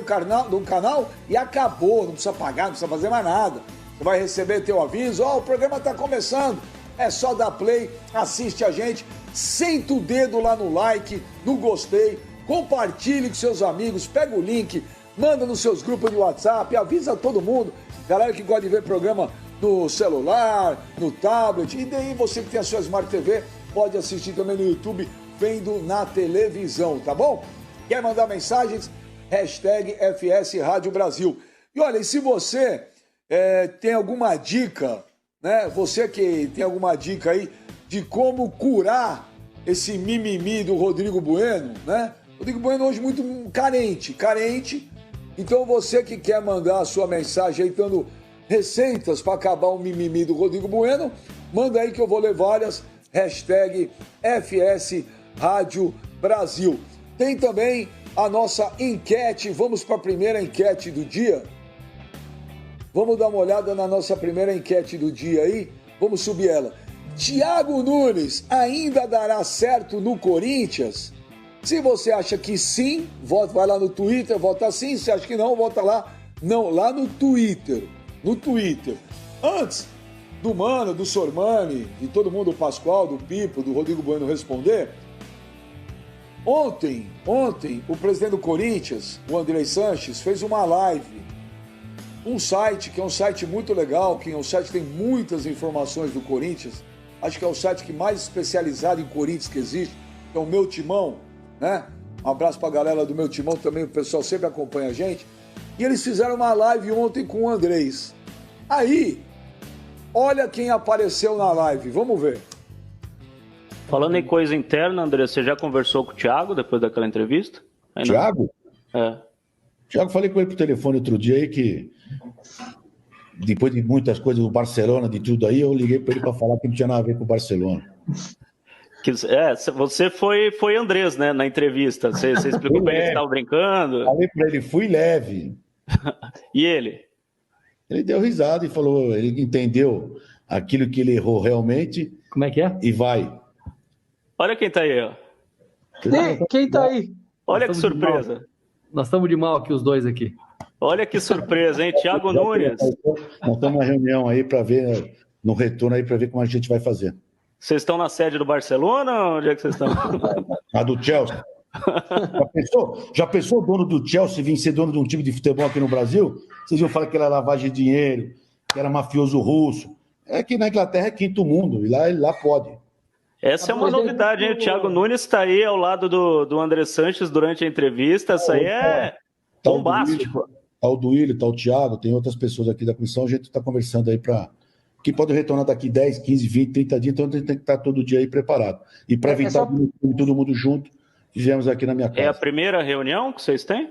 do canal e acabou, não precisa pagar, não precisa fazer mais nada. Você vai receber teu aviso, o programa está começando, é só dar play, assiste a gente, senta o dedo lá no like, no gostei, compartilhe com seus amigos, pega o link, manda nos seus grupos de WhatsApp, avisa todo mundo, galera que gosta de ver programa no celular, no tablet, e daí você que tem a sua Smart TV, pode assistir também no YouTube, vendo na televisão, tá bom? Quer mandar mensagens? Hashtag FS Rádio Brasil. E olha, e se você tem alguma dica, né? Você que tem alguma dica aí de como curar esse mimimi do Rodrigo Bueno, né? Rodrigo Bueno hoje muito carente. Então você que quer mandar a sua mensagem aí, dando receitas para acabar o mimimi do Rodrigo Bueno, manda aí que eu vou ler várias. Hashtag FS Rádio Brasil. Tem também a nossa enquete. Vamos para a primeira enquete do dia? Vamos dar uma olhada na nossa primeira enquete do dia aí? Vamos subir ela. Thiago Nunes ainda dará certo no Corinthians? Se você acha que sim, vai lá no Twitter, vota sim. Se acha que não, vota lá. Não, lá no Twitter. No Twitter. Antes do Mano, do Sormani, de todo mundo, do Pascoal, do Pipo, do Rodrigo Bueno responder, ontem, o presidente do Corinthians, o Andrei Sanches, fez uma live. Um site, que é um site muito legal, que é um site que tem muitas informações do Corinthians. Acho que é o site que mais especializado em Corinthians que existe, que é o Meu Timão, né? Um abraço pra galera do Meu Timão também, o pessoal sempre acompanha a gente. E eles fizeram uma live ontem com o Andrés. Aí, olha quem apareceu na live, vamos ver. Falando em coisa interna, André, você já conversou com o Thiago depois daquela entrevista? Thiago? É. Thiago, falei com ele por telefone outro dia aí que, depois de muitas coisas do Barcelona, de tudo aí, eu liguei para ele para falar que não tinha nada a ver com o Barcelona. Você foi Andrés, né, na entrevista. Você explicou para ele que estava brincando. Falei para ele, fui leve. E ele? Ele deu risada e falou, ele entendeu aquilo que ele errou realmente. Como é que é? E vai. Olha quem tá aí, ó. Quem tá aí? Olha que surpresa. Nós estamos de mal aqui, os dois aqui. Olha que surpresa, hein? Thiago Nunes. Nós estamos numa reunião aí para ver, no retorno aí, para ver como a gente vai fazer. Vocês estão na sede do Barcelona ou onde é que vocês estão? A do Chelsea. Já pensou o dono do Chelsea vir ser dono de um time de futebol aqui no Brasil? Vocês iam falar que era lavagem de dinheiro, que era mafioso russo. É que na Inglaterra é quinto mundo, e lá pode. Essa é uma novidade, hein? O Thiago Nunes está aí ao lado do André Sanches durante a entrevista. Isso aí é bombástico. Tá o Duílio, tá o Thiago, tem outras pessoas aqui da comissão. A gente está conversando aí para que pode retornar daqui 10, 15, 20, 30 dias. Então a gente tem que estar todo dia aí preparado. E para evitar todo mundo junto, fizemos aqui na minha casa. É a primeira reunião que vocês têm?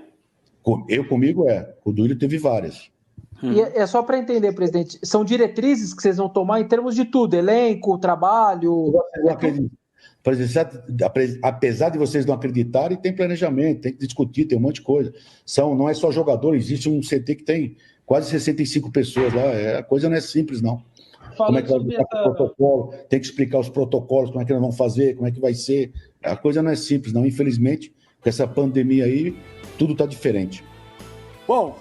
Comigo é. O Duílio teve várias. E é só para entender, presidente, são diretrizes que vocês vão tomar em termos de tudo, elenco, trabalho... Apesar de vocês não acreditarem, tem planejamento, tem que discutir, tem um monte de coisa. Não é só jogador, existe um CT que tem quase 65 pessoas lá, a coisa não é simples, não. Como é que vai o protocolo, tem que explicar os protocolos, como é que nós vamos fazer, como é que vai ser. A coisa não é simples, não. Infelizmente, com essa pandemia aí, tudo está diferente. Bom,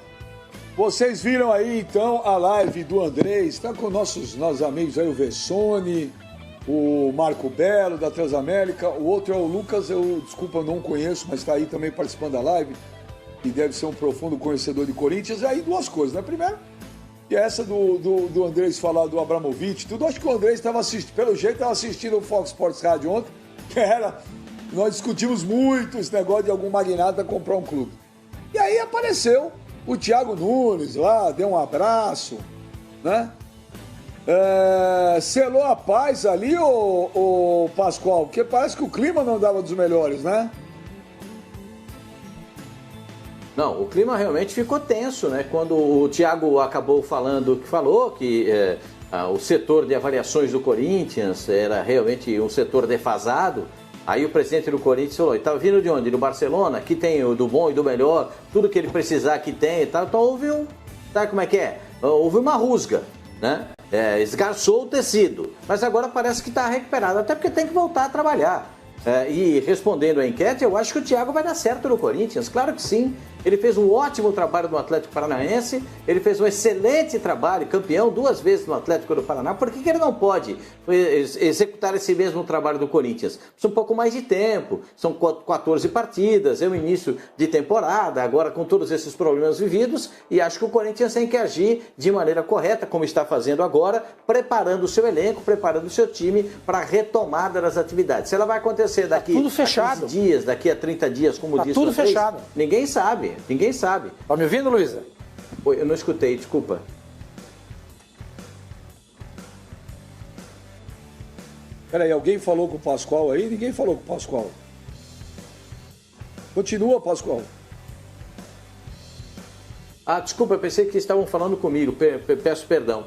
vocês viram aí, então, a live do Andrés, está com nossos amigos aí, o Vessone, o Marco Belo, da Transamérica, o outro é o Lucas, desculpa, eu não conheço, mas está aí também participando da live, e deve ser um profundo conhecedor de Corinthians. E aí duas coisas, né? Primeiro, e essa do Andrés falar do Abramovich, tudo, acho que o Andrés estava assistindo, pelo jeito estava assistindo o Fox Sports Rádio ontem, nós discutimos muito esse negócio de algum magnata comprar um clube. E aí apareceu o Thiago Nunes lá, deu um abraço, né? Selou a paz ali, o Pascoal, porque parece que o clima não dava dos melhores, né? Não, o clima realmente ficou tenso, né? Quando o Thiago acabou falando que falou que o setor de avaliações do Corinthians era realmente um setor defasado. Aí o presidente do Corinthians falou, estava vindo de onde? Do Barcelona? Aqui tem o do bom e do melhor, tudo que ele precisar aqui tem e tal. Então houve sabe como é que é? Houve uma rusga, né? Esgarçou o tecido, mas agora parece que está recuperado, até porque tem que voltar a trabalhar. E respondendo à enquete, eu acho que o Thiago vai dar certo no Corinthians, claro que sim. Ele fez um ótimo trabalho no Atlético Paranaense, ele fez um excelente trabalho, campeão 2 vezes no Atlético do Paraná. Por que ele não pode executar esse mesmo trabalho do Corinthians? Precisa um pouco mais de tempo, são 14 partidas, é o início de temporada, agora com todos esses problemas vividos, e acho que o Corinthians tem que agir de maneira correta, como está fazendo agora, preparando o seu elenco, preparando o seu time para a retomada das atividades. Se ela vai acontecer daqui a 15 dias, daqui a 30 dias, como disse tudo fechado. Ninguém sabe. Tá me ouvindo, Luísa? Oi, eu não escutei, desculpa. Peraí, alguém falou com o Pascoal aí? Ninguém falou com o Pascoal. Continua, Pascoal. Desculpa, eu pensei que estavam falando comigo, peço perdão.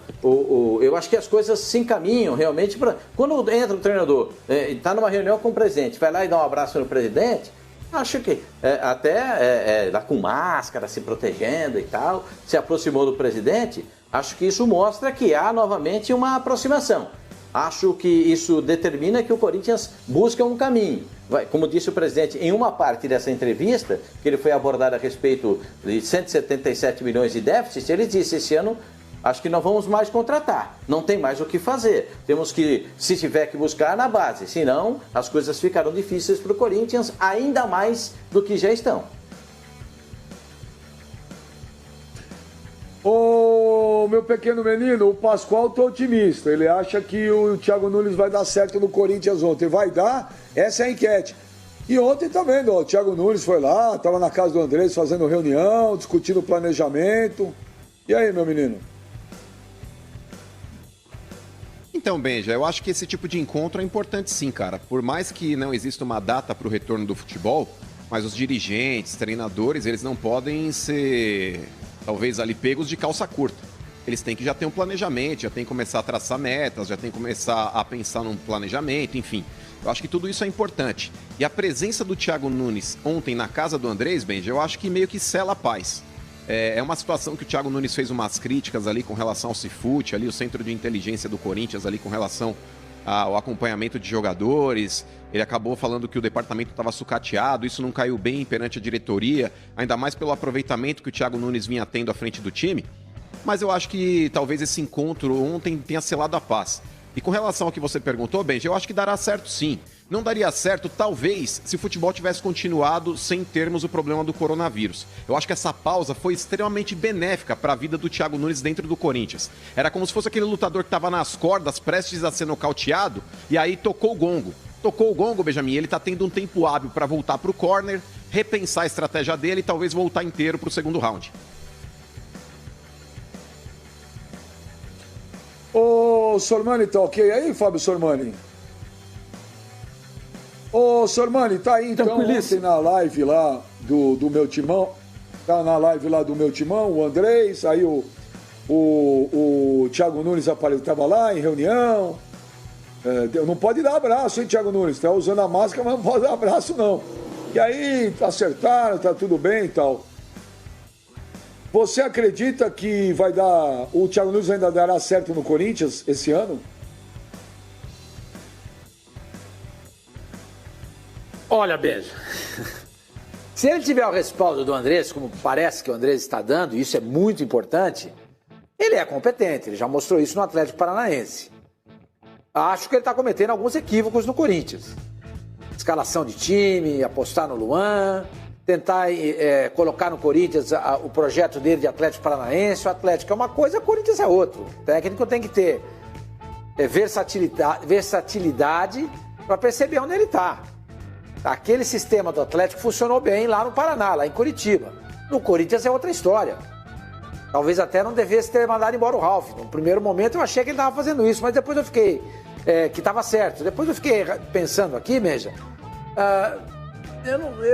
Eu acho que as coisas se encaminham realmente para... Quando entra o treinador, está numa reunião com o presidente, vai lá e dá um abraço no presidente, acho que até lá com máscara, se protegendo e tal, se aproximou do presidente, acho que isso mostra que há novamente uma aproximação. Acho que isso determina que o Corinthians busca um caminho. Como disse o presidente, em uma parte dessa entrevista, que ele foi abordado a respeito de 177 milhões de déficit, ele disse, esse ano acho que não vamos mais contratar, não tem mais o que fazer. Temos que, se tiver que buscar, na base, senão as coisas ficarão difíceis para o Corinthians, ainda mais do que já estão. Ô, meu pequeno menino, o Pascoal tá otimista. Ele acha que o Thiago Nunes vai dar certo no Corinthians ontem. Vai dar? Essa é a enquete. E ontem também, o Thiago Nunes foi lá, estava na casa do Andrés fazendo reunião, discutindo o planejamento. E aí, meu menino? Então, Benja, eu acho que esse tipo de encontro é importante sim, cara. Por mais que não exista uma data para o retorno do futebol, mas os dirigentes, treinadores, eles não podem ser... talvez ali pegos de calça curta. Eles têm que já ter um planejamento, já tem que começar a traçar metas, já tem que começar a pensar num planejamento, enfim. Eu acho que tudo isso é importante. E a presença do Thiago Nunes ontem na casa do Andrés, Benja, eu acho que meio que sela a paz. É uma situação que o Thiago Nunes fez umas críticas ali com relação ao Cifute, ali o centro de inteligência do Corinthians ali com relação ao acompanhamento de jogadores. Ele acabou falando que o departamento estava sucateado, isso não caiu bem perante a diretoria, ainda mais pelo aproveitamento que o Thiago Nunes vinha tendo à frente do time. Mas eu acho que talvez esse encontro ontem tenha selado a paz. E com relação ao que você perguntou, Benji, eu acho que dará certo sim. Não daria certo, talvez, se o futebol tivesse continuado sem termos o problema do coronavírus. Eu acho que essa pausa foi extremamente benéfica para a vida do Thiago Nunes dentro do Corinthians. Era como se fosse aquele lutador que estava nas cordas, prestes a ser nocauteado, e aí tocou o gongo. Tocou o gongo, Benjamin, ele está tendo um tempo hábil para voltar para o corner, repensar a estratégia dele e talvez voltar inteiro para o segundo round. Ô, Sormani, tá ok aí, Fábio Sormani? Ô, Sormani, tá aí então ontem na live lá do meu timão, tá na live lá do meu timão, o Andrés, aí o Thiago Nunes estava lá em reunião, não pode dar abraço, hein, Thiago Nunes, tá usando a máscara, mas não pode dar abraço não. E aí, acertaram, tá tudo bem e tal. Você acredita que o Thiago Nunes ainda dará certo no Corinthians esse ano? Olha, Beijo, se ele tiver o respaldo do Andrés, como parece que o Andrés está dando, e isso é muito importante, ele é competente, ele já mostrou isso no Atlético Paranaense. Acho que ele está cometendo alguns equívocos no Corinthians. Escalação de time, apostar no Luan, tentar colocar no Corinthians o projeto dele de Atlético Paranaense. O Atlético é uma coisa, o Corinthians é outra. O técnico tem que ter versatilidade para perceber onde ele está. Aquele sistema do Atlético funcionou bem lá no Paraná, lá em Curitiba. No Corinthians é outra história. Talvez até não devesse ter mandado embora o Ralf. No primeiro momento eu achei que ele estava fazendo isso, mas depois eu fiquei... que estava certo. Depois eu fiquei pensando aqui, Meja...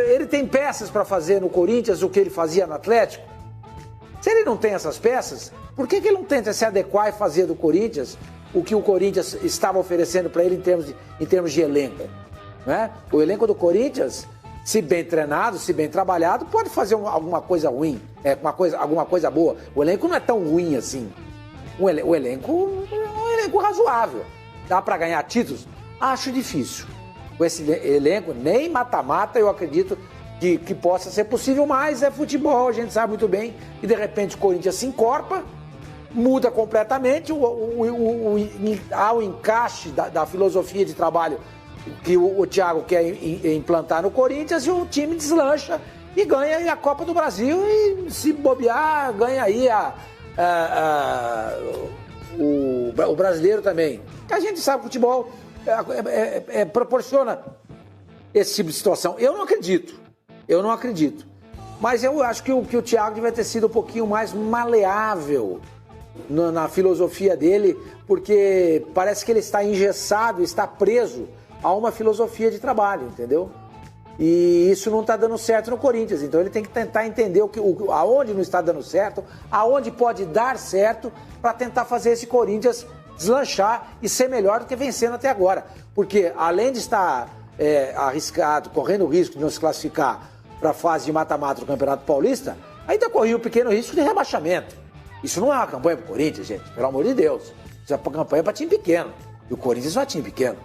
ele tem peças para fazer no Corinthians o que ele fazia no Atlético? Se ele não tem essas peças, por que ele não tenta se adequar e fazer do Corinthians o que o Corinthians estava oferecendo para ele em termos de elenco? Né? O elenco do Corinthians, se bem treinado, se bem trabalhado, pode fazer alguma coisa ruim, alguma coisa boa. O elenco não é tão ruim assim. O elenco é um elenco razoável. Dá para ganhar títulos? Acho difícil. Com esse elenco, nem mata-mata, eu acredito que possa ser possível, mas é futebol, a gente sabe muito bem, e de repente o Corinthians se encorpa, muda completamente, há o encaixe da filosofia de trabalho que o Thiago quer implantar no Corinthians e o time deslancha e ganha a Copa do Brasil e, se bobear, ganha aí o brasileiro também. A gente sabe que o futebol proporciona esse tipo de situação. Eu não acredito. Mas eu acho que o Thiago devia ter sido um pouquinho mais maleável na filosofia dele, porque parece que ele está engessado, está preso a uma filosofia de trabalho, entendeu? E isso não está dando certo no Corinthians. Então ele tem que tentar entender aonde não está dando certo, aonde pode dar certo, para tentar fazer esse Corinthians deslanchar e ser melhor do que vencendo até agora. Porque além de estar arriscado, correndo o risco de não se classificar para a fase de mata-mata do Campeonato Paulista, ainda corria o pequeno risco de rebaixamento. Isso não é uma campanha para o Corinthians, gente, pelo amor de Deus. Isso é uma campanha para time pequeno. E o Corinthians não é time pequeno.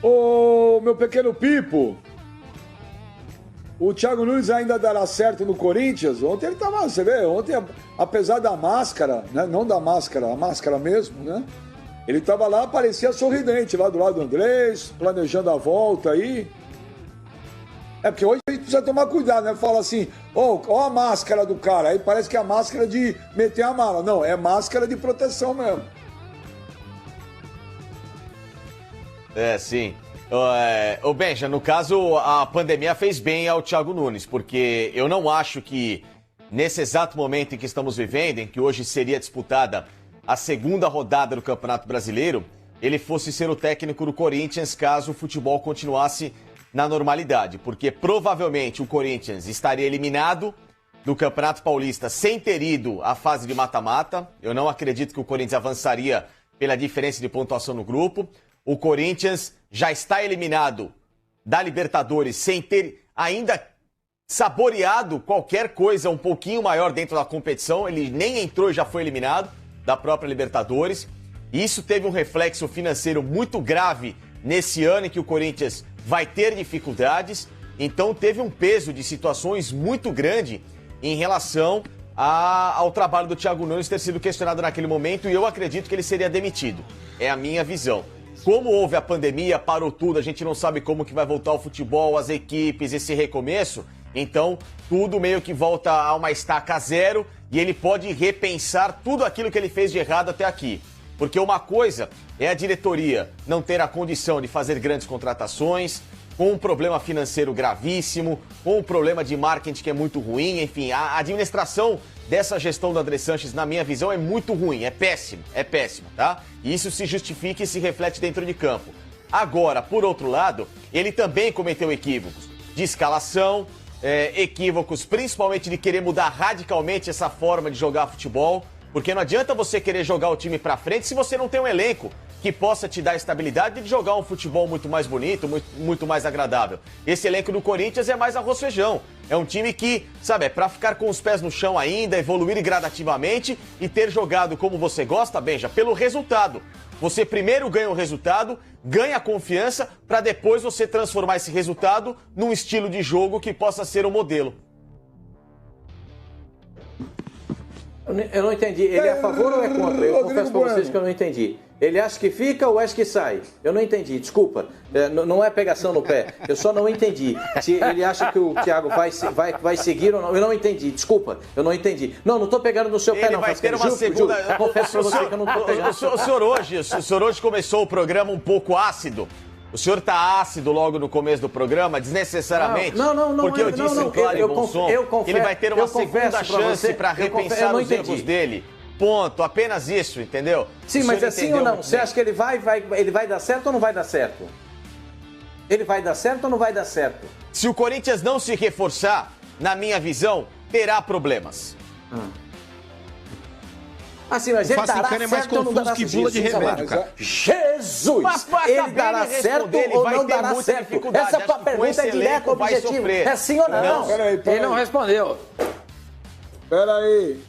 Ô, meu pequeno Pipo, o Thiago Nunes ainda dará certo no Corinthians? Ontem ele tava, você vê, apesar da máscara, né? Não da máscara, a máscara mesmo, né? Ele tava lá, parecia sorridente, lá do lado do Andrés, planejando a volta aí. É porque hoje a gente precisa tomar cuidado, né? Fala assim, ó a máscara do cara, aí parece que é a máscara de meter a mala. Não, é máscara de proteção mesmo. Sim. Ô Benja, no caso, a pandemia fez bem ao Thiago Nunes, porque eu não acho que nesse exato momento em que estamos vivendo, em que hoje seria disputada a segunda rodada do Campeonato Brasileiro, ele fosse ser o técnico do Corinthians caso o futebol continuasse na normalidade, porque provavelmente o Corinthians estaria eliminado do Campeonato Paulista sem ter ido à fase de mata-mata. Eu não acredito que o Corinthians avançaria pela diferença de pontuação no grupo. O Corinthians já está eliminado da Libertadores sem ter ainda saboreado qualquer coisa um pouquinho maior dentro da competição. Ele nem entrou e já foi eliminado da própria Libertadores. Isso teve um reflexo financeiro muito grave nesse ano em que o Corinthians vai ter dificuldades. Então teve um peso de situações muito grande em relação ao trabalho do Thiago Nunes ter sido questionado naquele momento, e eu acredito que ele seria demitido. É a minha visão. Como houve a pandemia, parou tudo, a gente não sabe como que vai voltar o futebol, as equipes, esse recomeço, então tudo meio que volta a uma estaca zero e ele pode repensar tudo aquilo que ele fez de errado até aqui. Porque uma coisa é a diretoria não ter a condição de fazer grandes contratações, com um problema financeiro gravíssimo, com um problema de marketing que é muito ruim, enfim, a administração dessa gestão do André Sanches, na minha visão, é muito ruim, é péssimo, tá? E isso se justifica e se reflete dentro de campo. Agora, por outro lado, ele também cometeu equívocos de escalação, equívocos principalmente de querer mudar radicalmente essa forma de jogar futebol, porque não adianta você querer jogar o time pra frente se você não tem um elenco que possa te dar a estabilidade de jogar um futebol muito mais bonito, muito mais agradável. Esse elenco do Corinthians é mais arroz feijão. É um time que, sabe, é pra ficar com os pés no chão ainda, evoluir gradativamente e ter jogado como você gosta, Benja, pelo resultado. Você primeiro ganha o resultado, ganha a confiança, pra depois você transformar esse resultado num estilo de jogo que possa ser um modelo. Eu não entendi. Ele é a favor ou é contra? Eu confesso pra vocês que eu não entendi. Ele acha que fica ou acha que sai? Eu não entendi, desculpa. Não é pegação no pé. Eu só não entendi. Se ele acha que o Thiago vai seguir ou não. Eu não entendi, desculpa. Eu não entendi. Não estou pegando no seu pé, não. Ele vai ter uma segunda... Eu confesso pra você que eu não estou pegando. O senhor hoje começou o programa um pouco ácido. O senhor tá ácido logo no começo do programa, desnecessariamente? Não. Porque eu disse em claro e bom som, ele vai ter uma segunda chance para repensar os erros dele. Ponto, apenas isso, entendeu? Sim, mas assim ou não? Você acha que ele vai dar certo ou não vai dar certo? Ele vai dar certo ou não vai dar certo? Se o Corinthians não se reforçar, na minha visão, terá problemas. Assim, mas ele dará certo, é mais confuso que bula de remédio, cara. Jesus! Ele dará certo ou não dará certo? Essa pergunta é direta, objetiva. É sim ou não? Ele não respondeu. Peraí.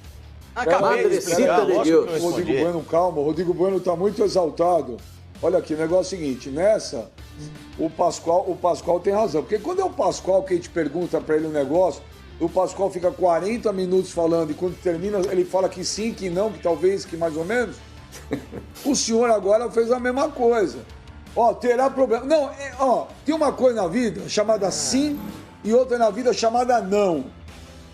Acabei de explicar, Rodrigo Bueno, calma. O Rodrigo Bueno tá muito exaltado. Olha aqui, o negócio é o seguinte. Nessa, O Pascoal tem razão. Porque quando é o Pascoal que a gente pergunta pra ele um negócio, o Pascoal fica 40 minutos falando e quando termina ele fala que sim, que não, que talvez, que mais ou menos. O senhor agora fez a mesma coisa. Ó, terá problema. Não, tem uma coisa na vida chamada sim e outra na vida chamada não.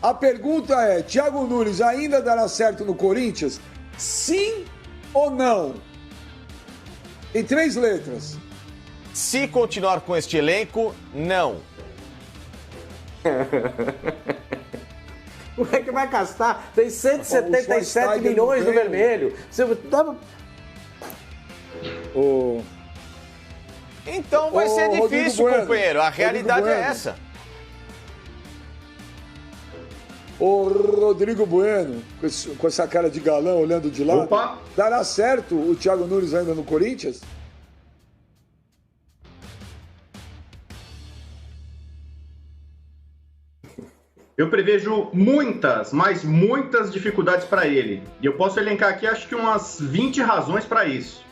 A pergunta é, Thiago Nunes ainda dará certo no Corinthians? Sim ou não? Em 3 letras. Se continuar com este elenco, não. Como é que vai gastar? Tem 177 milhões no vermelho. Você tava... Então vai ser difícil, companheiro. A realidade é essa. Ô, Rodrigo Bueno, com essa cara de galã olhando de lado, dará certo o Thiago Nunes ainda no Corinthians? Eu prevejo muitas, mas muitas dificuldades para ele. E eu posso elencar aqui, acho que umas 20 razões para isso.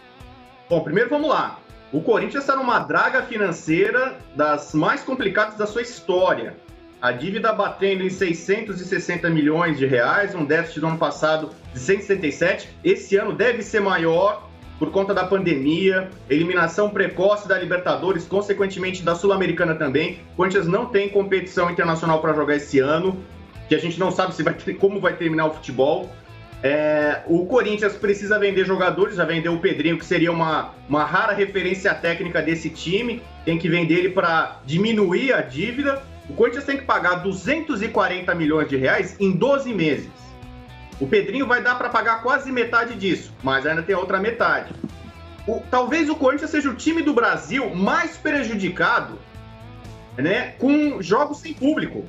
Bom, primeiro vamos lá. O Corinthians está numa draga financeira das mais complicadas da sua história. A dívida batendo em 660 milhões de reais, um déficit do ano passado de 167. Esse ano deve ser maior por conta da pandemia, eliminação precoce da Libertadores, consequentemente da Sul-Americana também. O Corinthians não tem competição internacional para jogar esse ano, que a gente não sabe como vai terminar o futebol. O Corinthians precisa vender jogadores, já vendeu o Pedrinho, que seria uma rara referência técnica desse time, tem que vender ele para diminuir a dívida. O Corinthians tem que pagar 240 milhões de reais em 12 meses. O Pedrinho vai dar para pagar quase metade disso, mas ainda tem a outra metade. Talvez o Corinthians seja o time do Brasil mais prejudicado, né, com jogos sem público.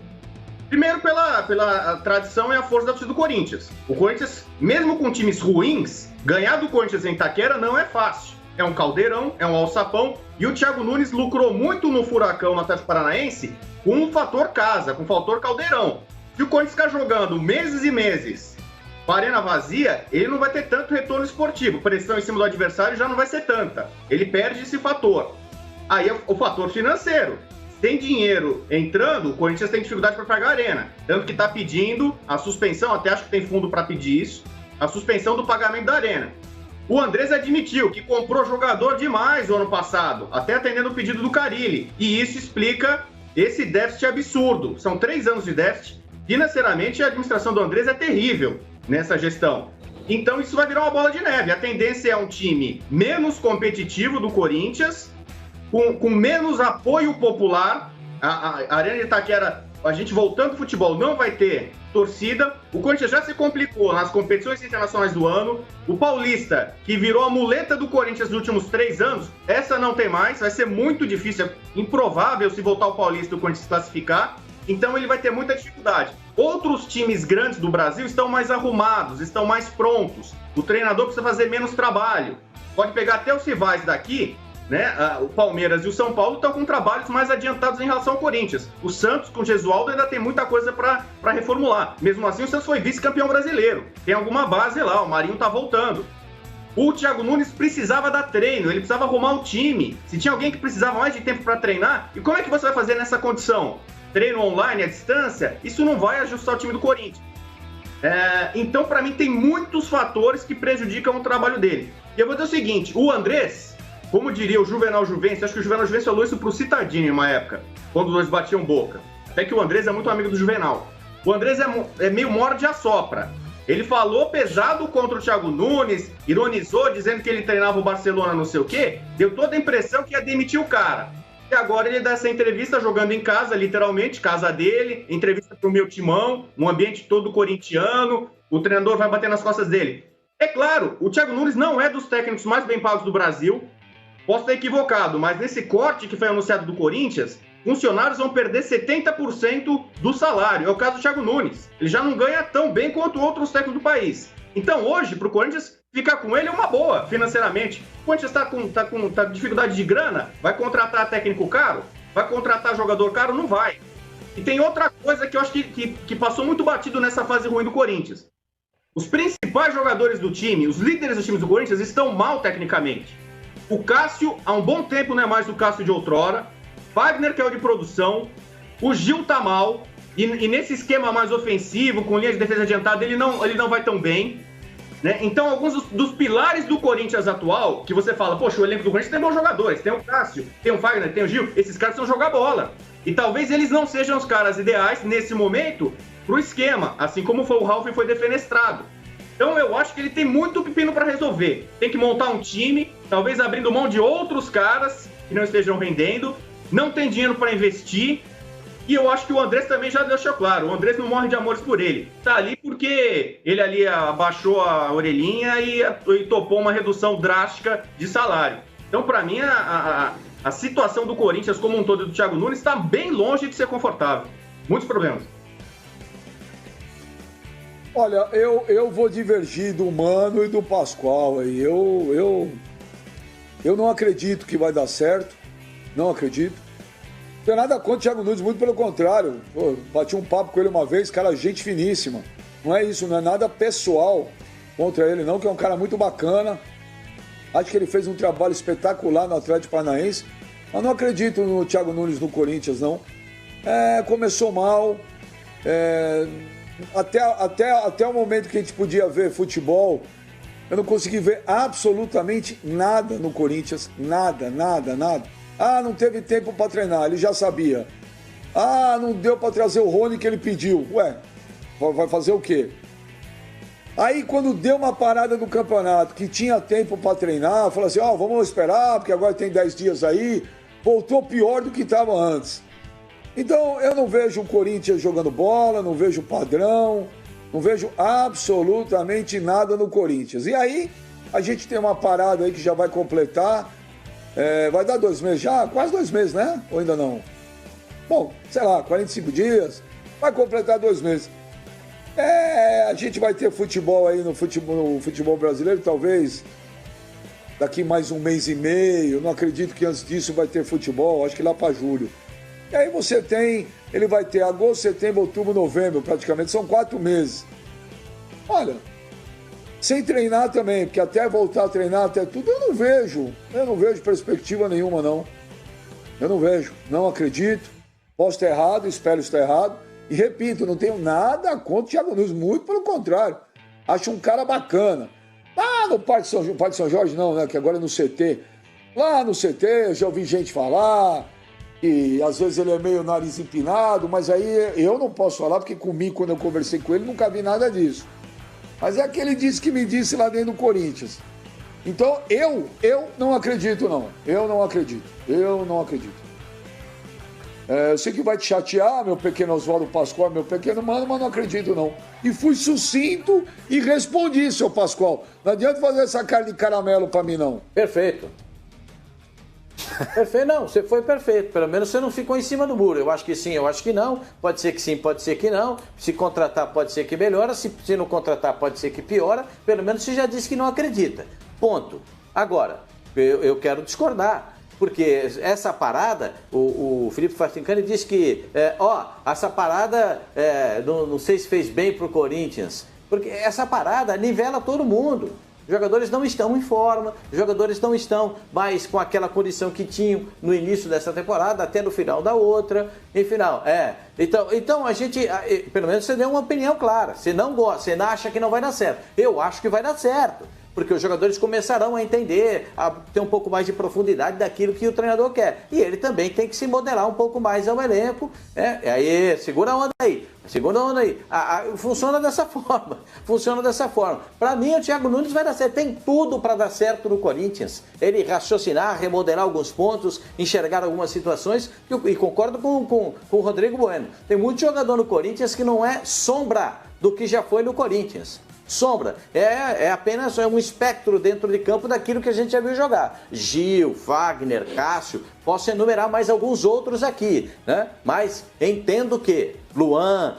Primeiro pela tradição e a força da torcida do Corinthians. O Corinthians, mesmo com times ruins, ganhar do Corinthians em Itaquera não é fácil. É um caldeirão, é um alçapão, e o Thiago Nunes lucrou muito no Furacão, no Atlético Paranaense, com o fator casa, com o fator caldeirão. Se o Corinthians ficar jogando meses e meses com a arena vazia, ele não vai ter tanto retorno esportivo. Pressão em cima do adversário já não vai ser tanta. Ele perde esse fator. Aí é o fator financeiro. Sem dinheiro entrando, o Corinthians tem dificuldade para pagar a arena. Tanto que está pedindo a suspensão, até acho que tem fundo para pedir isso, a suspensão do pagamento da arena. O Andrés admitiu que comprou jogador demais no ano passado, até atendendo o pedido do Carille. E isso explica esse déficit absurdo. São 3 anos de déficit. Financeiramente, a administração do Andrés é terrível nessa gestão. Então isso vai virar uma bola de neve. A tendência é um time menos competitivo do Corinthians, com menos apoio popular. A Arena de Itaquera, a gente voltando ao futebol, não vai ter torcida. O Corinthians já se complicou nas competições internacionais do ano. O Paulista, que virou a muleta do Corinthians nos últimos 3 anos, essa não tem mais. Vai ser muito difícil, improvável se voltar ao Paulista e o Corinthians se classificar. Então ele vai ter muita dificuldade. Outros times grandes do Brasil estão mais arrumados, estão mais prontos. O treinador precisa fazer menos trabalho. Pode pegar até os rivais daqui, né? O Palmeiras e o São Paulo estão com trabalhos mais adiantados em relação ao Corinthians. O Santos, com o Gesualdo, ainda tem muita coisa para reformular. Mesmo assim, o Santos foi vice-campeão brasileiro. Tem alguma base lá, o Marinho tá voltando. O Thiago Nunes precisava dar treino, ele precisava arrumar um time. Se tinha alguém que precisava mais de tempo para treinar, e como é que você vai fazer nessa condição? Treino online, à distância? Isso não vai ajustar o time do Corinthians. Então, para mim, tem muitos fatores que prejudicam o trabalho dele. E eu vou dizer o seguinte, o Andrés, como diria o Juvenal Juvencio, acho que o Juvenal Juvencio falou isso pro Citadini em uma época, quando os dois batiam boca. Até que o Andrés é muito amigo do Juvenal. O Andrés é meio morde a sopra. Ele falou pesado contra o Thiago Nunes, ironizou, dizendo que ele treinava o Barcelona não sei o quê, deu toda a impressão que ia demitir o cara. E agora ele dá essa entrevista jogando em casa, literalmente, casa dele, entrevista pro meu timão, um ambiente todo corintiano, o treinador vai bater nas costas dele. É claro, o Thiago Nunes não é dos técnicos mais bem pagos do Brasil, posso estar equivocado, mas nesse corte que foi anunciado do Corinthians, funcionários vão perder 70% do salário. É o caso do Thiago Nunes. Ele já não ganha tão bem quanto outros técnicos do país. Então hoje, pro Corinthians, ficar com ele é uma boa, financeiramente. O Corinthians tá com dificuldade de grana, vai contratar técnico caro? Vai contratar jogador caro? Não vai. E tem outra coisa que eu acho que passou muito batido nessa fase ruim do Corinthians. Os principais jogadores do time, os líderes dos times do Corinthians estão mal tecnicamente. O Cássio, há um bom tempo, não é mais o Cássio de outrora. Wagner, que é o de produção. O Gil tá mal. E nesse esquema mais ofensivo, com linha de defesa adiantada, ele não vai tão bem. Né? Então, alguns dos pilares do Corinthians atual, que você fala, poxa, o elenco do Corinthians tem bons jogadores. Tem o Cássio, tem o Wagner, tem o Gil. Esses caras precisam jogar bola. E talvez eles não sejam os caras ideais, nesse momento, pro esquema. Assim como foi o Ralf e foi defenestrado. Então, eu acho que ele tem muito pepino para resolver. Tem que montar um time, talvez abrindo mão de outros caras que não estejam rendendo. Não tem dinheiro para investir. E eu acho que o Andrés também já deixou claro. O Andrés não morre de amores por ele. Tá ali porque ele ali abaixou a orelhinha e topou uma redução drástica de salário. Então, para mim, a situação do Corinthians como um todo do Thiago Nunes está bem longe de ser confortável. Muitos problemas. Olha, eu vou divergir do Mano e do Pascoal aí. Eu não acredito que vai dar certo. Não acredito. Não tem nada contra o Thiago Nunes, muito pelo contrário. Pô, bati um papo com ele uma vez, cara, gente finíssima. Não é isso, não é nada pessoal contra ele não, que é um cara muito bacana. Acho que ele fez um trabalho espetacular no Atlético Paranaense. Mas não acredito no Thiago Nunes no Corinthians, não. Começou mal. Até o momento que a gente podia ver futebol, eu não consegui ver absolutamente nada no Corinthians. Nada. Não teve tempo para treinar, ele já sabia. Não deu para trazer o Rony que ele pediu. Ué, vai fazer o quê? Aí quando deu uma parada no campeonato, que tinha tempo para treinar, falou assim, vamos esperar, porque agora tem 10 dias aí, voltou pior do que estava antes. Então eu não vejo o Corinthians jogando bola, não vejo padrão, não vejo absolutamente nada no Corinthians. E aí a gente tem uma parada aí que já vai completar. Vai dar 2 meses já? Quase 2 meses, né? Ou ainda não? Bom, sei lá, 45 dias. Vai completar 2 meses. A gente vai ter futebol aí no futebol brasileiro, talvez daqui mais 1 mês e meio. Não acredito que antes disso vai ter futebol, acho que lá para julho. E aí ele vai ter agosto, setembro, outubro, novembro, praticamente. São 4 meses. Olha, sem treinar também, porque até voltar a treinar, até tudo, eu não vejo perspectiva nenhuma, não. Eu não vejo, não acredito. Posso estar errado, espero estar errado. E repito, não tenho nada contra o Thiago Nunes, muito pelo contrário. Acho um cara bacana. Lá no Parque São Jorge não, né, que agora é no CT. Lá no CT eu já ouvi gente falar, e às vezes ele é meio nariz empinado, mas aí eu não posso falar, porque comigo, quando eu conversei com ele, nunca vi nada disso. Mas é que ele disse que me disse lá dentro do Corinthians. Então, eu não acredito, não. Eu não acredito. Eu sei que vai te chatear, meu pequeno Oswaldo Pascoal, meu pequeno Mano, mas não acredito, não. E fui sucinto e respondi, seu Pascoal. Não adianta fazer essa cara de caramelo pra mim, não. Perfeito. Perfeito, não, você foi perfeito. Pelo menos você não ficou em cima do muro. Eu acho que sim, eu acho que não. Pode ser que sim, pode ser que não. Se contratar, pode ser que melhora. Se não contratar, pode ser que piora. Pelo menos você já disse que não acredita. Ponto. Agora, eu quero discordar. Porque essa parada, o Felipe Fastincani disse que, essa parada, não sei se fez bem pro Corinthians. Porque essa parada nivela todo mundo. Os jogadores não estão em forma, os jogadores não estão mais com aquela condição que tinham no início dessa temporada, até no final da outra, enfim, Então a gente, pelo menos você deu uma opinião clara, você não gosta, você não acha que não vai dar certo. Eu acho que vai dar certo, porque os jogadores começarão a entender, a ter um pouco mais de profundidade daquilo que o treinador quer. E ele também tem que se modelar um pouco mais ao elenco. Aí, segura a onda aí. Funciona dessa forma. Para mim, o Thiago Nunes vai dar certo. Tem tudo para dar certo no Corinthians. Ele raciocinar, remodelar alguns pontos, enxergar algumas situações. E concordo com o Rodrigo Bueno. Tem muito jogador no Corinthians que não é sombra do que já foi no Corinthians. Sombra, é apenas um espectro dentro de campo daquilo que a gente já viu jogar. Gil, Wagner, Cássio, posso enumerar mais alguns outros aqui, né? Mas entendo que Luan,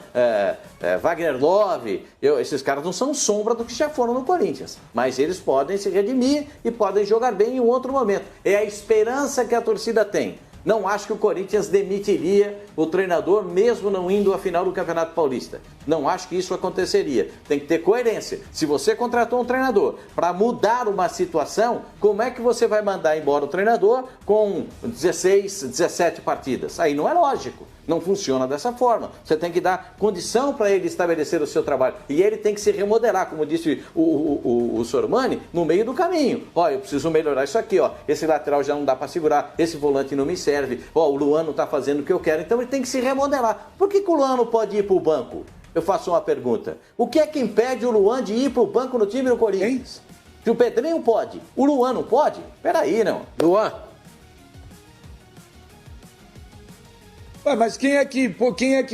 Wagner Love, esses caras não são sombra do que já foram no Corinthians, mas eles podem se redimir e podem jogar bem em um outro momento. É a esperança que a torcida tem. Não acho que o Corinthians demitiria o treinador mesmo não indo à final do Campeonato Paulista. Não acho que isso aconteceria. Tem que ter coerência. Se você contratou um treinador para mudar uma situação, como é que você vai mandar embora o treinador com 16, 17 partidas? Aí não é lógico. Não funciona dessa forma. Você tem que dar condição para ele estabelecer o seu trabalho. E ele tem que se remodelar, como disse o Sormani, no meio do caminho. Ó, eu preciso melhorar isso aqui, ó. Esse lateral já não dá para segurar, esse volante não me serve. Ó, o Luan não está fazendo o que eu quero. Então ele tem que se remodelar. Por que o Luan não pode ir para o banco? Eu faço uma pergunta. O que é que impede o Luan de ir para o banco no time do Corinthians? Se o Pedrinho pode, o Luan não pode? Peraí, não. Luan... Ué, mas quem é que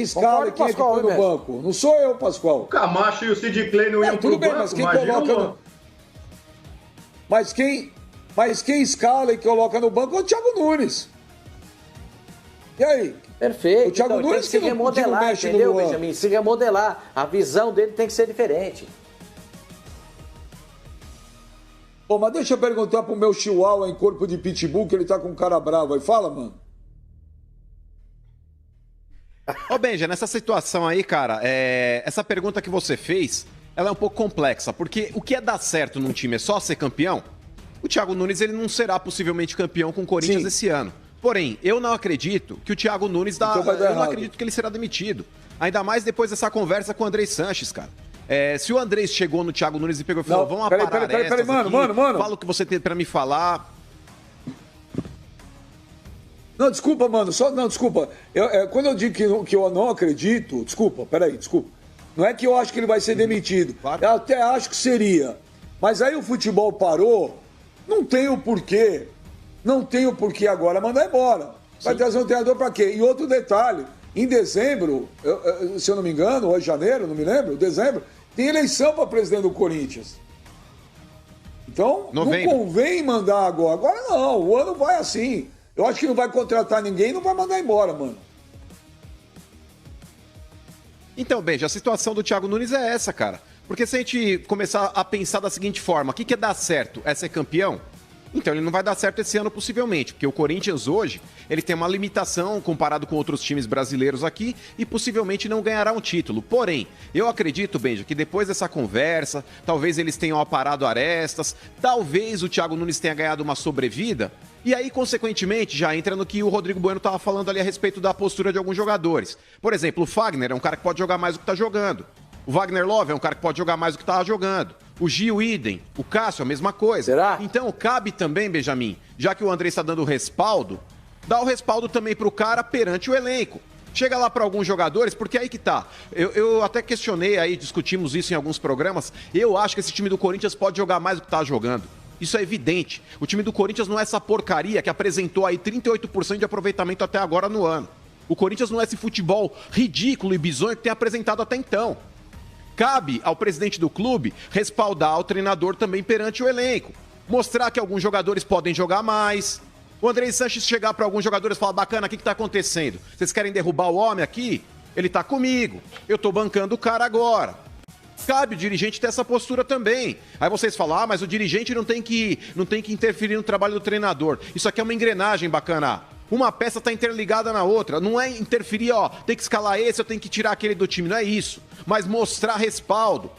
escala e quem é que põe no banco? Não sou eu, Pascoal. O Camacho e o Sid Clay não iam pro banco, mas quem coloca Mas quem escala e coloca no banco é o Thiago Nunes. E aí? Perfeito. O Thiago então, Nunes tem que se remodelar, entendeu, Benjamin? Se remodelar. A visão dele tem que ser diferente. Pô, mas deixa eu perguntar pro meu chihuahua em corpo de pitbull, que ele tá com cara bravo aí. Fala, mano. Ô, Benja, nessa situação aí, cara, essa pergunta que você fez, ela é um pouco complexa, porque o que é dar certo num time é só ser campeão? O Thiago Nunes, ele não será possivelmente campeão com o Corinthians esse ano. Porém, eu não acredito que o Thiago Nunes eu não acredito que ele será demitido. Ainda mais depois dessa conversa com o Andrés Sanches, cara. Se o Andrés chegou no Thiago Nunes e pegou e falou, vamos aparar peraí, mano. Fala o que você tem pra me falar. Não, desculpa, mano. Desculpa. Quando eu digo que eu não acredito... Desculpa. Não é que eu acho que ele vai ser demitido. Claro. Eu até acho que seria. Mas aí o futebol parou. Não tem o porquê. Não tem o porquê agora mandar embora. Vai trazer um treinador pra quê? E outro detalhe. Em dezembro, se eu não me engano, ou em janeiro, não me lembro, dezembro, tem eleição para presidente do Corinthians. Então, novembro. Não convém mandar agora. Agora não. O ano vai assim. Eu acho que não vai contratar ninguém e não vai mandar embora, mano. Então, Benja, a situação do Thiago Nunes é essa, cara. Porque se a gente começar a pensar da seguinte forma, o que é dar certo? É ser campeão? Então ele não vai dar certo esse ano possivelmente, porque o Corinthians hoje, ele tem uma limitação comparado com outros times brasileiros aqui e possivelmente não ganhará um título. Porém, eu acredito, Benja, que depois dessa conversa, talvez eles tenham aparado arestas, talvez o Thiago Nunes tenha ganhado uma sobrevida, e aí, consequentemente, já entra no que o Rodrigo Bueno estava falando ali a respeito da postura de alguns jogadores. Por exemplo, o Fagner é um cara que pode jogar mais do que está jogando. O Wagner Love é um cara que pode jogar mais do que estava jogando. O Gil, idem. O Cássio, a mesma coisa. Será? Então, cabe também, Benjamin, já que o André está dando respaldo, dá o respaldo também para o cara perante o elenco. Chega lá para alguns jogadores, porque aí que tá. Eu até questionei aí, discutimos isso em alguns programas. Eu acho que esse time do Corinthians pode jogar mais do que está jogando. Isso é evidente. O time do Corinthians não é essa porcaria que apresentou aí 38% de aproveitamento até agora no ano. O Corinthians não é esse futebol ridículo e bizonho que tem apresentado até então. Cabe ao presidente do clube respaldar o treinador também perante o elenco. Mostrar que alguns jogadores podem jogar mais. O Andrés Sanches chegar para alguns jogadores e falar, bacana, o que está acontecendo? Vocês querem derrubar o homem aqui? Ele está comigo. Eu estou bancando o cara agora. Cabe o dirigente ter essa postura também. Aí vocês falam, mas o dirigente não tem que interferir no trabalho do treinador. Isso aqui é uma engrenagem bacana. Uma peça está interligada na outra. Não é interferir, tem que escalar esse, eu tenho que tirar aquele do time. Não é isso. Mas mostrar respaldo.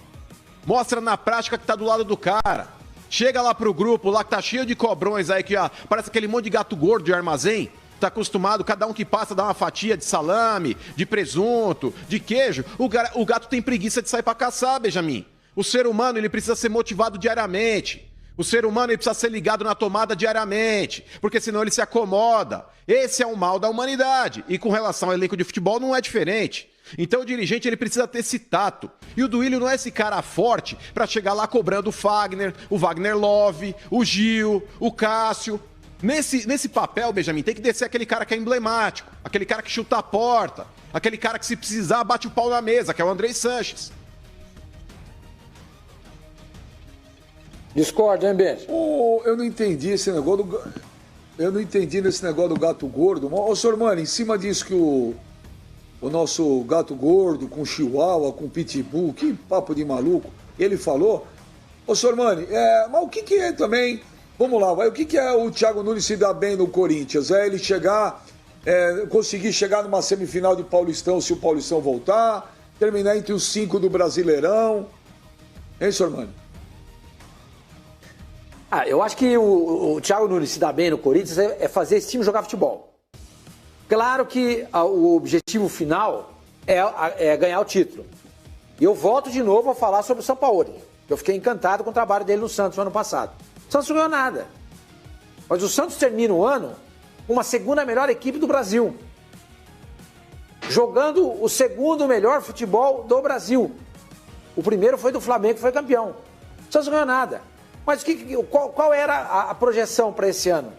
Mostra na prática que tá do lado do cara. Chega lá pro grupo, lá que tá cheio de cobrões aí, que parece aquele monte de gato gordo de armazém. Tá acostumado, cada um que passa dá uma fatia de salame, de presunto, de queijo. O gato tem preguiça de sair pra caçar, Benjamin. O ser humano, ele precisa ser motivado diariamente. O ser humano, ele precisa ser ligado na tomada diariamente, porque senão ele se acomoda. Esse é o mal da humanidade. E com relação ao elenco de futebol, não é diferente. Então o dirigente, ele precisa ter esse tato. E o Duílio não é esse cara forte pra chegar lá cobrando o Fagner, o Wagner Love, o Gil, o Cássio. Nesse papel, Benjamin, tem que descer aquele cara que é emblemático, aquele cara que chuta a porta, aquele cara que, se precisar, bate o pau na mesa, que é o Andrés Sanches. Discorda, hein, Benja? Eu não entendi esse negócio Eu não entendi nesse negócio do gato gordo. Ô, Sormani, em cima disso que o nosso gato gordo, com chihuahua, com pitbull, que papo de maluco, ele falou. Ô, Sormani, mas o que é também Vamos lá, vai. O que é o Thiago Nunes se dar bem no Corinthians? É ele chegar, conseguir chegar numa semifinal de Paulistão, se o Paulistão voltar, terminar entre os 5 do Brasileirão. Hein, Sormani? Eu acho que o Thiago Nunes se dar bem no Corinthians é fazer esse time jogar futebol. Claro que o objetivo final é ganhar o título. E eu volto de novo a falar sobre o Sampaoli. Eu fiquei encantado com o trabalho dele no Santos no ano passado. O Santos não ganhou nada. Mas o Santos termina o ano com uma segunda melhor equipe do Brasil. Jogando o segundo melhor futebol do Brasil. O primeiro foi do Flamengo, que foi campeão. O Santos não ganhou nada. Mas qual era a projeção para esse ano?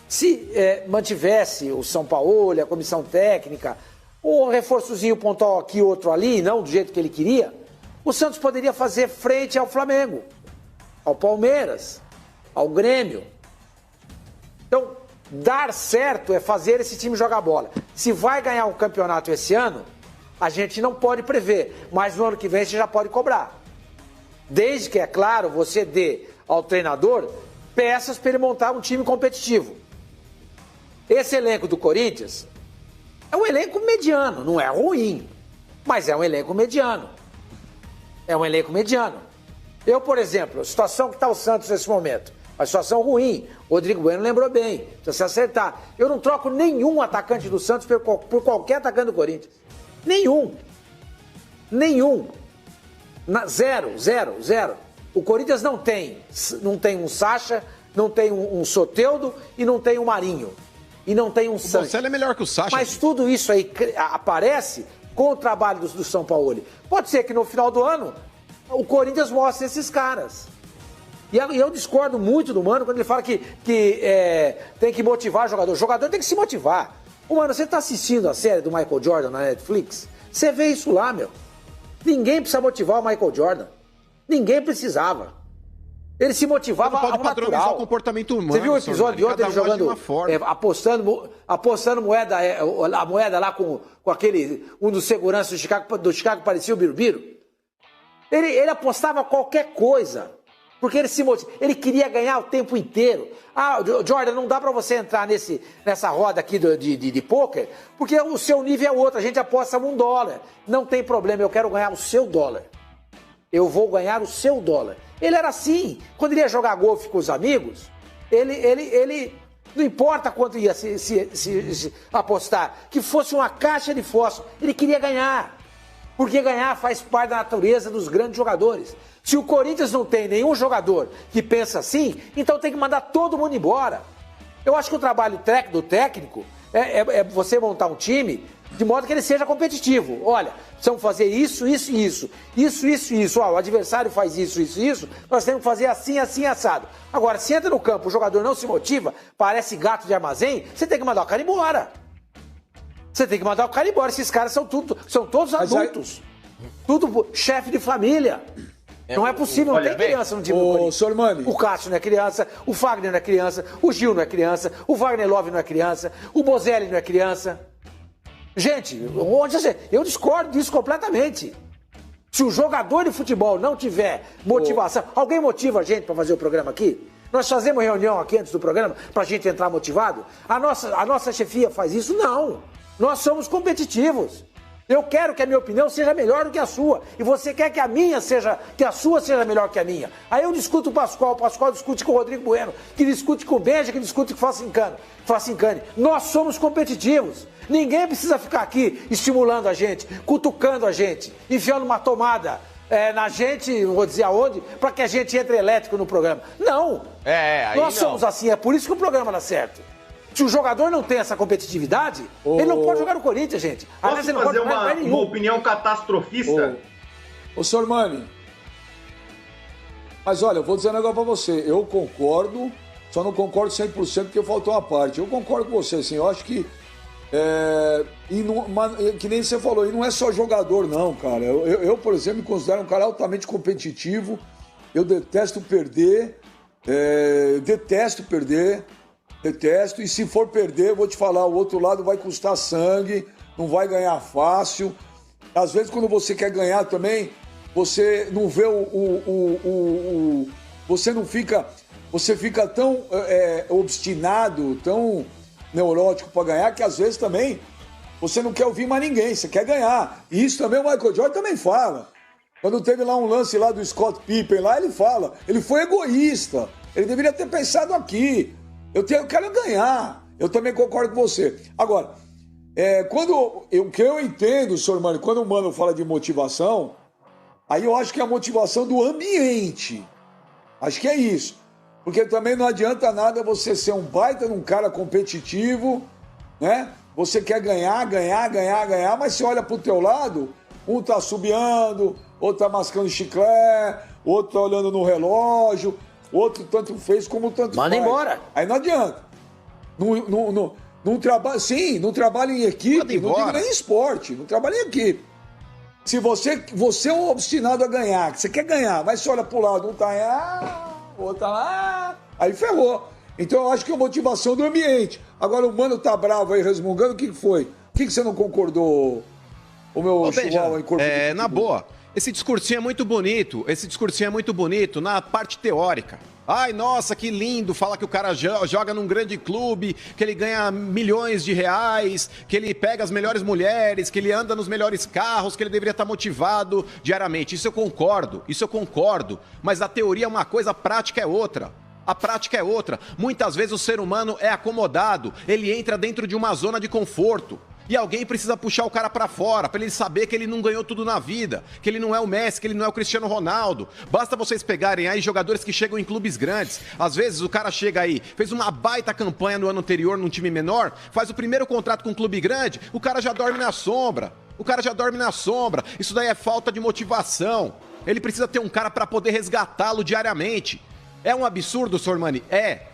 Se mantivesse o Sampaoli, a comissão técnica, um reforçozinho pontual aqui, outro ali, não do jeito que ele queria, o Santos poderia fazer frente ao Flamengo, ao Palmeiras, ao Grêmio. Então, dar certo é fazer esse time jogar bola. Se vai ganhar um campeonato esse ano, a gente não pode prever, mas no ano que vem você já pode cobrar. Desde que, é claro, você dê ao treinador peças para ele montar um time competitivo. Esse elenco do Corinthians é um elenco mediano, não é ruim, mas é um elenco mediano. É um elenco mediano. Eu, por exemplo, a situação que está o Santos nesse momento, uma situação ruim, o Rodrigo Bueno lembrou bem, precisa se acertar. Eu não troco nenhum atacante do Santos por qualquer atacante do Corinthians. Nenhum. Zero. O Corinthians não tem um Sacha, não tem um Soteldo e não tem um Marinho. E não tem um Santos. O Bocelli é melhor que o Sacha. Mas tudo isso aí aparece com o trabalho do Sampaoli. Pode ser que no final do ano o Corinthians mostre esses caras. E eu discordo muito do Mano quando ele fala que tem que motivar o jogador. O jogador tem que se motivar. Mano, você tá assistindo a série do Michael Jordan na Netflix? Você vê isso lá, meu. Ninguém precisa motivar o Michael Jordan. Ninguém precisava. Ele se motivava ao natural. O comportamento humano. Você viu o episódio de ontem ele jogando, apostando moeda, a moeda lá com aquele, um dos seguranças do Chicago parecia o Birubiru? Ele apostava qualquer coisa. Porque ele queria ganhar o tempo inteiro. Jordan, não dá pra você entrar nessa roda aqui de pôquer, porque o seu nível é outro. A gente aposta $1. Não tem problema, eu quero ganhar o seu dólar. Eu vou ganhar o seu dólar. Ele era assim. Quando ele ia jogar golfe com os amigos, ele não importa quanto ia se apostar, que fosse uma caixa de fósforo, ele queria ganhar. Porque ganhar faz parte da natureza dos grandes jogadores. Se o Corinthians não tem nenhum jogador que pensa assim, então tem que mandar todo mundo embora. Eu acho que o trabalho do técnico é você montar um time de modo que ele seja competitivo. Olha, precisamos fazer isso. O adversário faz isso. Nós temos que fazer assim, assado. Agora, se entra no campo, o jogador não se motiva, parece gato de armazém, você tem que mandar o cara embora. Esses caras são todos adultos. Tudo chefe de família. Não é possível, não tem criança no time do Corinthians. O Cássio não é criança, o Fagner não é criança, o Gil não é criança, o Wagner Love não é criança, o Bozelli não é criança. Gente, eu discordo disso completamente. Se o jogador de futebol não tiver motivação... Alguém motiva a gente para fazer o programa aqui? Nós fazemos reunião aqui antes do programa para a gente entrar motivado? A nossa chefia faz isso? Não. Nós somos competitivos. Eu quero que a minha opinião seja melhor do que a sua. E você quer que a sua seja melhor que a minha. Aí eu discuto o Pascoal discute com o Rodrigo Bueno, que discute com o Benja, que discute com o Facincani. Nós somos competitivos. Ninguém precisa ficar aqui estimulando a gente, cutucando a gente, enfiando uma tomada na gente, não vou dizer aonde, para que a gente entre elétrico no programa. Não! Nós somos assim, é por isso que o programa dá certo. Se o jogador não tem essa competitividade, ele não pode jogar no Corinthians, gente. Posso fazer uma opinião catastrofista? Ô, Sormani, mas olha, eu vou dizer um negócio pra você. Eu concordo, só não concordo 100% porque faltou uma parte. Eu concordo com você, assim, eu acho que que nem você falou, e não é só jogador não, cara. Eu, por exemplo, me considero um cara altamente competitivo. Eu detesto perder, e se for perder, eu vou te falar, o outro lado vai custar sangue, não vai ganhar fácil. Às vezes, quando você quer ganhar também, você não vê você não fica você fica tão obstinado, tão neurótico para ganhar, que às vezes também você não quer ouvir mais ninguém, você quer ganhar. E isso também o Michael Jordan também fala. Quando teve lá um lance lá do Scott Pippen, lá ele fala, ele foi egoísta, ele deveria ter pensado aqui, eu quero ganhar. Eu também concordo com você. Agora, o que eu entendo, senhor Mano, quando o Mano fala de motivação, aí eu acho que é a motivação do ambiente. Acho que é isso. Porque também não adianta nada você ser um baita de um cara competitivo, né? Você quer ganhar, mas você olha pro teu lado, um tá subiando, outro tá mascando chiclete, outro tá olhando no relógio, outro tanto fez como tanto faz. Manda embora. Aí não adianta. Não trabalha em equipe, não digo nem em esporte, não trabalha em equipe. Se você é um obstinado a ganhar, que você quer ganhar, mas você olha pro lado, um tá o outro tá lá, aí ferrou. Então eu acho que é a motivação do ambiente. Agora o Mano tá bravo aí, resmungando, o que foi? O que você não concordou, o meu Chihuahua em corpo? Na boa, esse discursinho é muito bonito na parte teórica. Ai, nossa, que lindo, fala que o cara joga num grande clube, que ele ganha milhões de reais, que ele pega as melhores mulheres, que ele anda nos melhores carros, que ele deveria estar motivado diariamente. Isso eu concordo, mas a teoria é uma coisa, a prática é outra. A prática é outra. Muitas vezes o ser humano é acomodado, ele entra dentro de uma zona de conforto. E alguém precisa puxar o cara pra fora, pra ele saber que ele não ganhou tudo na vida, que ele não é o Messi, que ele não é o Cristiano Ronaldo. Basta vocês pegarem aí jogadores que chegam em clubes grandes. Às vezes o cara chega aí, fez uma baita campanha no ano anterior num time menor, faz o primeiro contrato com um clube grande, o cara já dorme na sombra. Isso daí é falta de motivação. Ele precisa ter um cara pra poder resgatá-lo diariamente. É um absurdo, Sormani?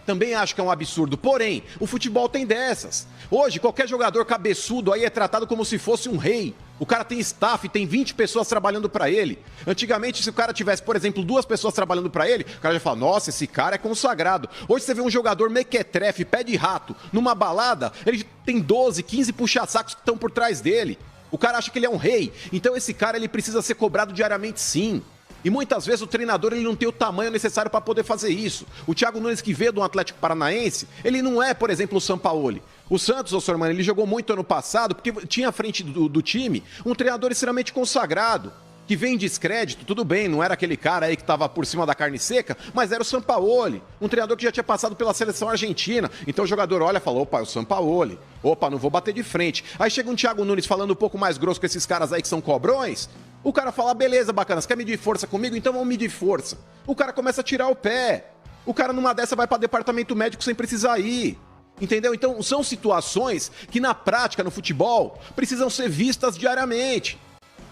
Também acho que é um absurdo. Porém, o futebol tem dessas. Hoje, qualquer jogador cabeçudo aí é tratado como se fosse um rei. O cara tem staff, tem 20 pessoas trabalhando pra ele. Antigamente, se o cara tivesse, por exemplo, 2 pessoas trabalhando pra ele, o cara já fala, nossa, esse cara é consagrado. Hoje você vê um jogador mequetrefe, pé de rato, numa balada, ele tem 12, 15 puxa-sacos que estão por trás dele. O cara acha que ele é um rei. Então esse cara, ele precisa ser cobrado diariamente, sim. E muitas vezes o treinador ele não tem o tamanho necessário para poder fazer isso. O Thiago Nunes, que veio do Atlético Paranaense, ele não é, por exemplo, o Sampaoli. O Santos, ô Sormani, ele jogou muito ano passado porque tinha à frente do time um treinador extremamente consagrado, que vem em descrédito, tudo bem, não era aquele cara aí que estava por cima da carne seca, mas era o Sampaoli, um treinador que já tinha passado pela seleção argentina. Então o jogador olha e fala, opa, é o Sampaoli, opa, não vou bater de frente. Aí chega um Thiago Nunes falando um pouco mais grosso com esses caras aí que são cobrões, o cara fala, beleza, bacana, você quer medir força comigo? Então vamos medir força. O cara começa a tirar o pé, o cara numa dessa vai para departamento médico sem precisar ir. Entendeu? Então são situações que na prática, no futebol, precisam ser vistas diariamente.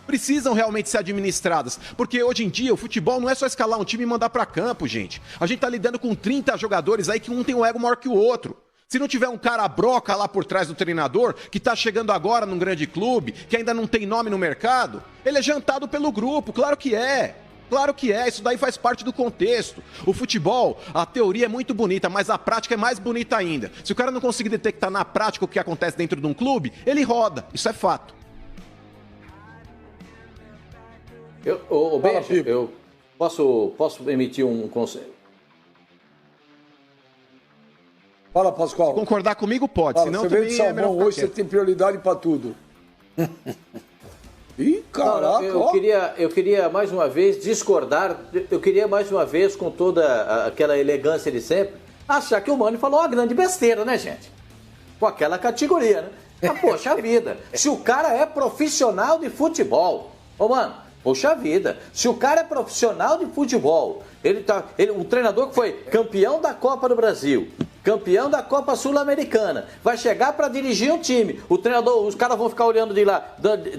Precisam realmente ser administradas, porque hoje em dia o futebol não é só escalar um time e mandar pra campo, gente. A gente tá lidando com 30 jogadores aí que um tem um ego maior que o outro. Se não tiver um cara broca lá por trás do treinador, que tá chegando agora num grande clube, que ainda não tem nome no mercado, ele é jantado pelo grupo, claro que é. Claro que é, isso daí faz parte do contexto. O futebol, a teoria é muito bonita, mas a prática é mais bonita ainda. Se o cara não conseguir detectar na prática o que acontece dentro de um clube, ele roda, isso é fato. Benja, eu posso emitir um conselho? Fala, Pascoal. Se concordar comigo, pode. Fala, senão você também veio de Salmão, hoje você tem prioridade para tudo. Ih, caraca, eu queria mais uma vez discordar, eu queria mais uma vez, com toda aquela elegância de sempre, achar que o Mano falou uma grande besteira, né, gente? Com aquela categoria, né? Mas, poxa vida, se o cara é profissional de futebol, Mano, poxa vida, se o cara é profissional de futebol, um treinador que foi campeão da Copa do Brasil, campeão da Copa Sul-Americana, vai chegar para dirigir um time, o treinador, os caras vão ficar olhando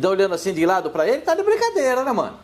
olhando assim de lado para ele, tá de brincadeira, né, mano?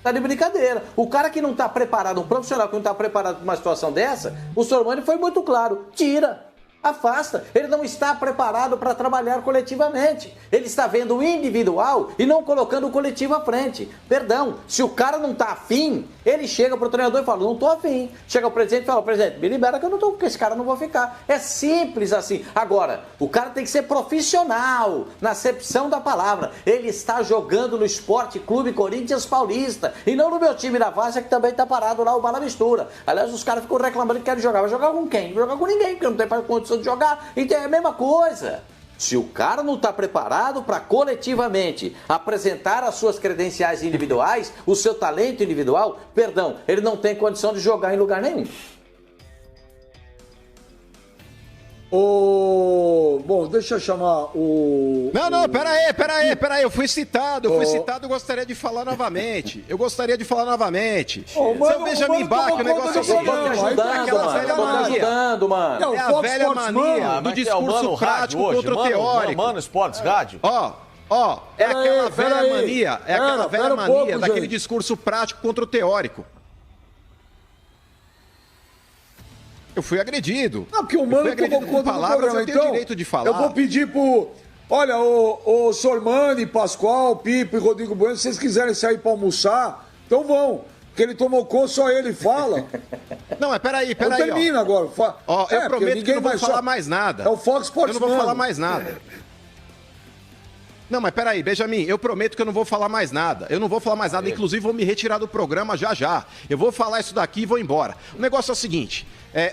Tá de brincadeira. O cara que não tá preparado, um profissional que não tá preparado para uma situação dessa, o Sormani foi muito claro, tira. Afasta. Ele não está preparado para trabalhar coletivamente. Ele está vendo o individual e não colocando o coletivo à frente. Perdão, se o cara não está afim, ele chega pro treinador e fala, não estou afim. Chega o presidente e fala, presidente, me libera que eu não estou, porque esse cara não vou ficar. É simples assim. Agora, o cara tem que ser profissional, na acepção da palavra. Ele está jogando no Esporte Clube Corinthians Paulista e não no meu time da Várzea, que também está parado lá, o Bala Mistura. Aliás, os caras ficam reclamando que querem jogar. Vai jogar com quem? Não vai jogar com ninguém, porque não tem condição de jogar. Então é a mesma coisa. Se o cara não está preparado para coletivamente apresentar as suas credenciais individuais, o seu talento individual, perdão, ele não tem condição de jogar em lugar nenhum. Bom, deixa eu chamar o... Não, peraí, eu fui citado, gostaria de falar novamente. Seu Benjamin Bach, o negócio é o seguinte, ajudando, mano. É a velha mania do discurso prático contra o teórico. Mano, Esportes Rádio. É aquela velha mania daquele discurso prático contra o teórico. Eu fui agredido. Não, porque o Mano tomou conta do programa, eu tenho direito de falar. Eu vou pedir pro... Olha, o Sormani, Pascoal, Pipo e Rodrigo Bueno, se vocês quiserem sair pra almoçar, então vão. Porque ele tomou conta, só ele fala. Não, mas peraí. Termina agora. Eu prometo que eu não vou falar mais nada. É o Fox Sports. Eu não vou falar mais nada. Não, mas peraí, Benjamin, eu prometo que eu não vou falar mais nada. Inclusive vou me retirar do programa já. Eu vou falar isso daqui e vou embora. O negócio é o seguinte,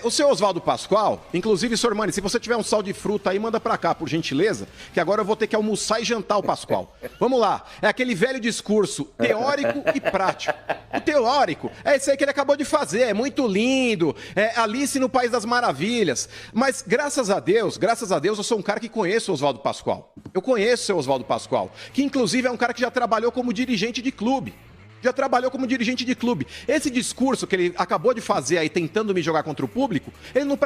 o seu Oswaldo Pascoal, inclusive, Sormani, se você tiver um sal de fruta aí, manda pra cá, por gentileza, que agora eu vou ter que almoçar e jantar o Pascoal. Vamos lá, é aquele velho discurso teórico e prático. O teórico é isso aí que ele acabou de fazer, é muito lindo, é Alice no País das Maravilhas. Mas, graças a Deus, eu sou um cara que conheço o Oswaldo Pascoal. Eu conheço o seu Oswaldo Pascoal, que inclusive é um cara que já trabalhou como dirigente de clube. Esse discurso que ele acabou de fazer aí, tentando me jogar contra o público, ele não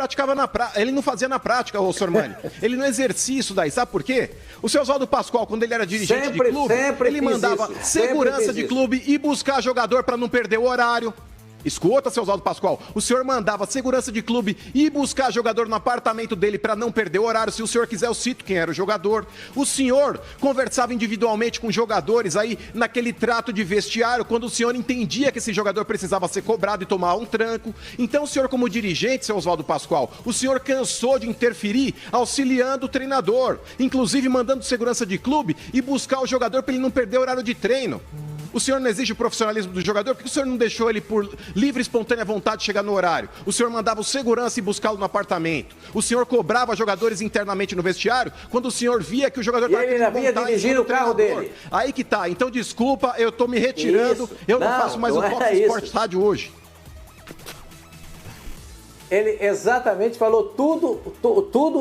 fazia na prática, ô Sormani. Ele não exercia isso daí, sabe por quê? O seu Oswaldo Pascoal, quando ele era dirigente de clube, ele mandava segurança de clube e buscar jogador para não perder o horário. Escuta, seu Oswaldo Pascoal, o senhor mandava segurança de clube ir buscar jogador no apartamento dele para não perder o horário. Se o senhor quiser, eu cito quem era o jogador. O senhor conversava individualmente com jogadores aí naquele trato de vestiário, quando o senhor entendia que esse jogador precisava ser cobrado e tomar um tranco. Então o senhor, como dirigente, seu Oswaldo Pascoal, o senhor cansou de interferir auxiliando o treinador, inclusive mandando segurança de clube e buscar o jogador para ele não perder o horário de treino. O senhor não exige o profissionalismo do jogador? Por que o senhor não deixou ele por livre e espontânea vontade chegar no horário? O senhor mandava o segurança e buscá-lo no apartamento. O senhor cobrava jogadores internamente no vestiário quando o senhor via que o jogador estava ele vinha dirigindo o carro dele. Aí que tá. Então, desculpa, eu tô me retirando. Isso. Eu não faço mais o Fox Sports Rádio hoje. Ele exatamente falou tudo